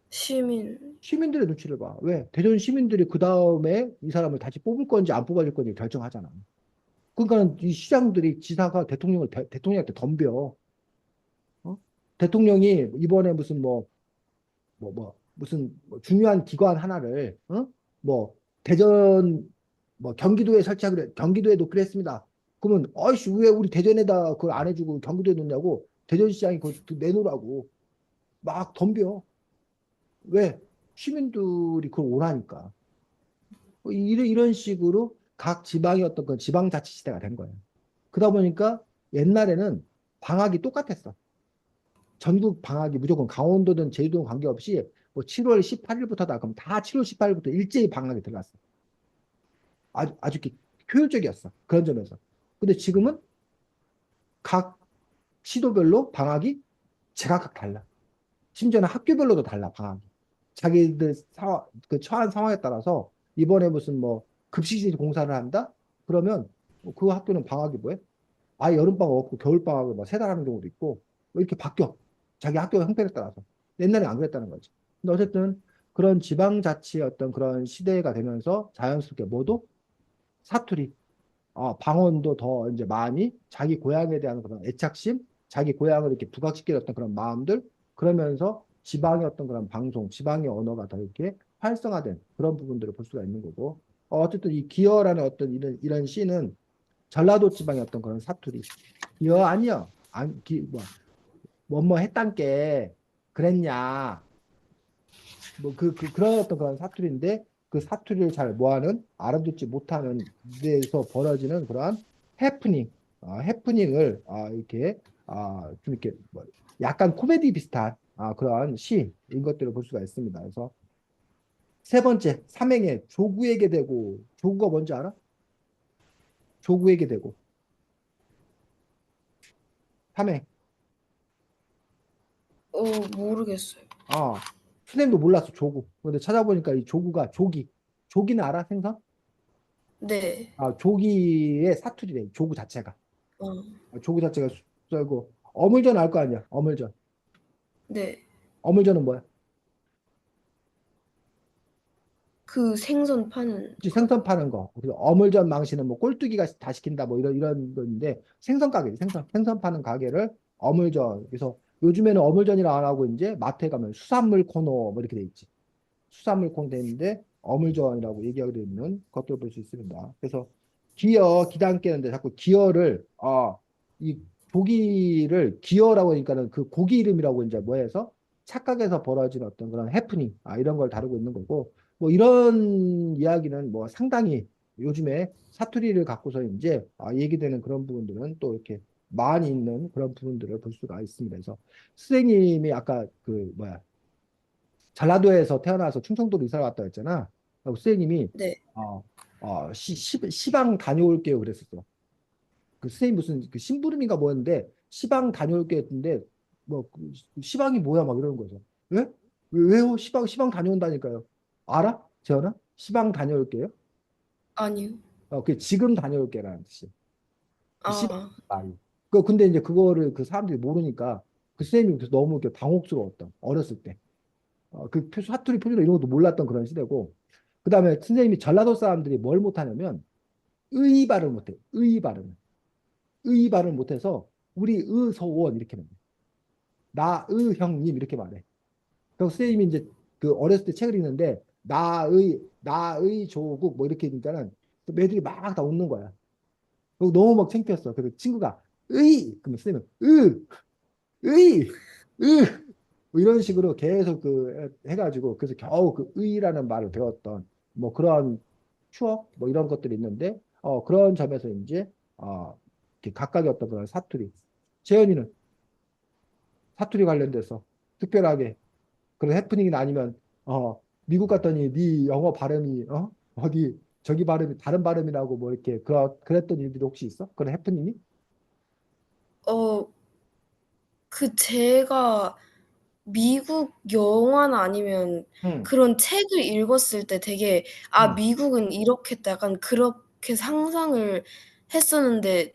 시민. 시민들의 눈치를 봐. 왜? 대전 시민들이 그 다음에 이 사람을 다시 뽑을 건지 안 뽑아줄 건지 결정하잖아. 그러니까 이 시장들이 지사가 대통령한테 덤벼. 어? 대통령이 이번에 무슨 무슨 뭐 중요한 기관 하나를 뭐 대전 뭐 경기도에 설치하기로 경기도에 놓기로 했습니다. 그러면 어이씨 왜 우리 대전에다 그걸 안 해주고 경기도에 놓냐고 대전시장이 그걸 내놓으라고 막 덤벼. 왜? 시민들이 그걸 원하니까. 이런 식으로 각 지방의 어떤 그 지방자치시대가 된 거예요. 그러다 보니까 옛날에는 방학이 똑같았어. 전국 방학이 무조건 강원도든 제주도든 관계없이 뭐 7월 18일부터다. 그럼 다 7월 18일부터 일제히 방학이 들어갔어. 아주 효율적이었어. 그런 점에서. 근데 지금은 각 시도별로 방학이 제각각 달라. 심지어는 학교별로도 달라, 방학이. 자기들 그 처한 상황에 따라서 이번에 무슨 뭐 급식실 공사를 한다? 그러면 그 학교는 방학이 뭐해? 아예 여름방학 없고 겨울방학을 막 3달 하는 경우도 있고 뭐 이렇게 바뀌어. 자기 학교 형편에 따라서. 옛날에 안 그랬다는 거지. 근데 어쨌든 그런 지방자치의 어떤 그런 시대가 되면서 자연스럽게 모두 사투리, 방언도 더 이제 많이 자기 고향에 대한 그런 애착심, 자기 고향을 이렇게 부각시키는 어떤 그런 마음들, 그러면서 지방의 어떤 그런 방송, 지방의 언어가 더 이렇게 활성화된 그런 부분들을 볼 수가 있는 거고, 어쨌든 이 기어라는 어떤 이런 시는 전라도 지방의 어떤 그런 사투리. 기어 아니여. 안, 뭐뭐 했단께 그랬냐. 뭐 그런 어떤 그런 사투리인데 그 사투리를 잘 뭐하는 알아듣지 못하는 데에서 벌어지는 그러한 해프닝, 해프닝을 이렇게 좀 이렇게 뭐 약간 코미디 비슷한 그러한 시인 것들을 볼 수가 있습니다. 그래서 세 번째 삼행에 조구에게 되고 조구가 뭔지 알아? 조구에게 되고 삼행. 모르겠어요. 아 선생님도 몰랐어 조구. 근데 찾아보니까 이 조구가 조기는 알아 생선? 네. 조기의 사투리래 조구 자체가. 어, 조구 자체가 썰고 어물전 알 거 아니야. 어물전. 네. 어물전은 뭐야? 그 생선 파는 그치, 거. 생선 파는 거. 그리고 어물전 망신은 뭐 꼴뚜기가 다 시킨다 뭐 이런 건데 생선 가게 생선 파는 가게를 어물전. 그래서 요즘에는 어물전이라 안 하고 이제 마트에 가면 수산물 코너 뭐 이렇게 돼 있지. 수산물 코너 돼 있는데 어물전이라고 얘기하고 있는 것들을 볼 수 있습니다. 그래서 기당 깨는데 자꾸 기어를 이 고기를 기어라고 하니까는 그 고기 이름이라고 이제 뭐 해서 착각해서 벌어진 어떤 그런 해프닝 이런 걸 다루고 있는 거고 뭐 이런 이야기는 뭐 상당히 요즘에 사투리를 갖고서 이제 얘기되는 그런 부분들은 또 이렇게 많이 있는 그런 부분들을 볼 수가 있습니다. 그래서 선생님이 아까 그 뭐야 전라도에서 태어나서 충청도로 이사를 갔다 했잖아. 선생님이 네. 시방 다녀올게요 그랬었어. 그 선생님 무슨 그 심부름인가 뭐였는데 시방 다녀올게 했는데 뭐그 시방이 뭐야 막 이러는 거죠. 왜? 왜요? 시방 다녀온다니까요. 알아? 재현아? 시방 다녀올게요? 아니요. 그 지금 다녀올게라는 뜻이. 그 시방 아, 말이. 근데 이제 그거를 그 사람들이 모르니까 그 선생님이 그래서 너무 이렇게 당혹스러웠던 어렸을 때. 사투리 표준어 이런 것도 몰랐던 그런 시대고. 그다음에 선생님이 전라도 사람들이 뭘 못하냐면 의 발음을 못해. 의 발음. 의 발음을 못해서 우리 의소원 이렇게 말해. 나의 형님 이렇게 말해. 그래서 선생님이 이제 그 어렸을 때 책을 읽는데 나의 조국 뭐 이렇게 하니까는 애들이 막 다 웃는 거야. 그리고 너무 막 창피했어. 그래서 친구가 그러면 선생님은 의 뭐 이런 식으로 계속 해가지고 그래서 겨우 그 의라는 말을 배웠던 뭐 그런 추억 뭐 이런 것들이 있는데 그런 점에서 이제 이렇게 각각의 어떤 그런 사투리 재현이는 사투리 관련돼서 특별하게 그런 해프닝이나 아니면 미국 갔더니 네 영어 발음이 어디 저기 발음이 다른 발음이라고 뭐 이렇게 그랬던 일들이 혹시 있어? 그런 해프닝이? 어, 제가 미국 영화나 아니면 응, 그런 책을 읽었을 때 되게 응. 미국은 이렇겠다 약간 그렇게 상상을 했었는데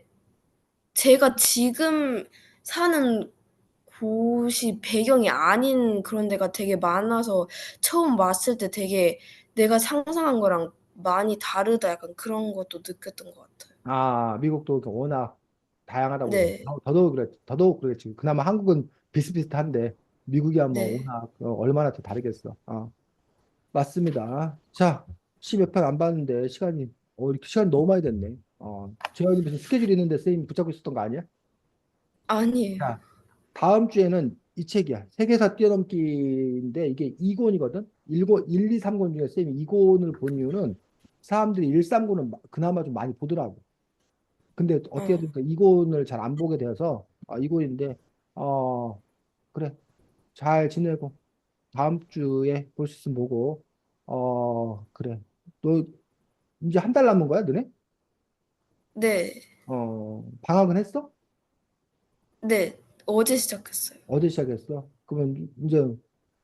제가 지금 사는 곳이 배경이 아닌 그런 데가 되게 많아서 처음 왔을 때 되게 내가 상상한 거랑 많이 다르다 약간 그런 것도 느꼈던 것 같아요. 미국도 워낙 다양하다 보니 네. 더더욱 그랬지. 그나마 한국은 비슷비슷한데 미국이야 뭐 네. 워낙 얼마나 더 다르겠어. 맞습니다. 자, 10몇 편 안 봤는데 이렇게 시간이 너무 많이 됐네. 재현이 무슨 스케줄이 있는데 쌤이 붙잡고 있었던 거 아니야? 아니에요. 자, 다음 주에는 이 책이야. 세계사 뛰어넘기인데 이게 2권이거든. 1, 2, 3권 중에 쌤이 2권을 본 이유는 사람들이 1, 3권은 그나마 좀 많이 보더라고. 근데 어떻게 어. 보니까 2권을 잘 안 보게 되어서 2권인데 그래. 잘 지내고 다음 주에 볼 수 있으면 보고 그래. 너 이제 한 달 남은 거야, 너네? 네. 방학은 했어? 네. 어제 시작했어요. 어디 시작했어? 그러면 이제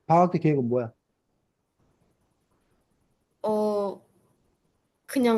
방학 때 계획은 뭐야? 어 그냥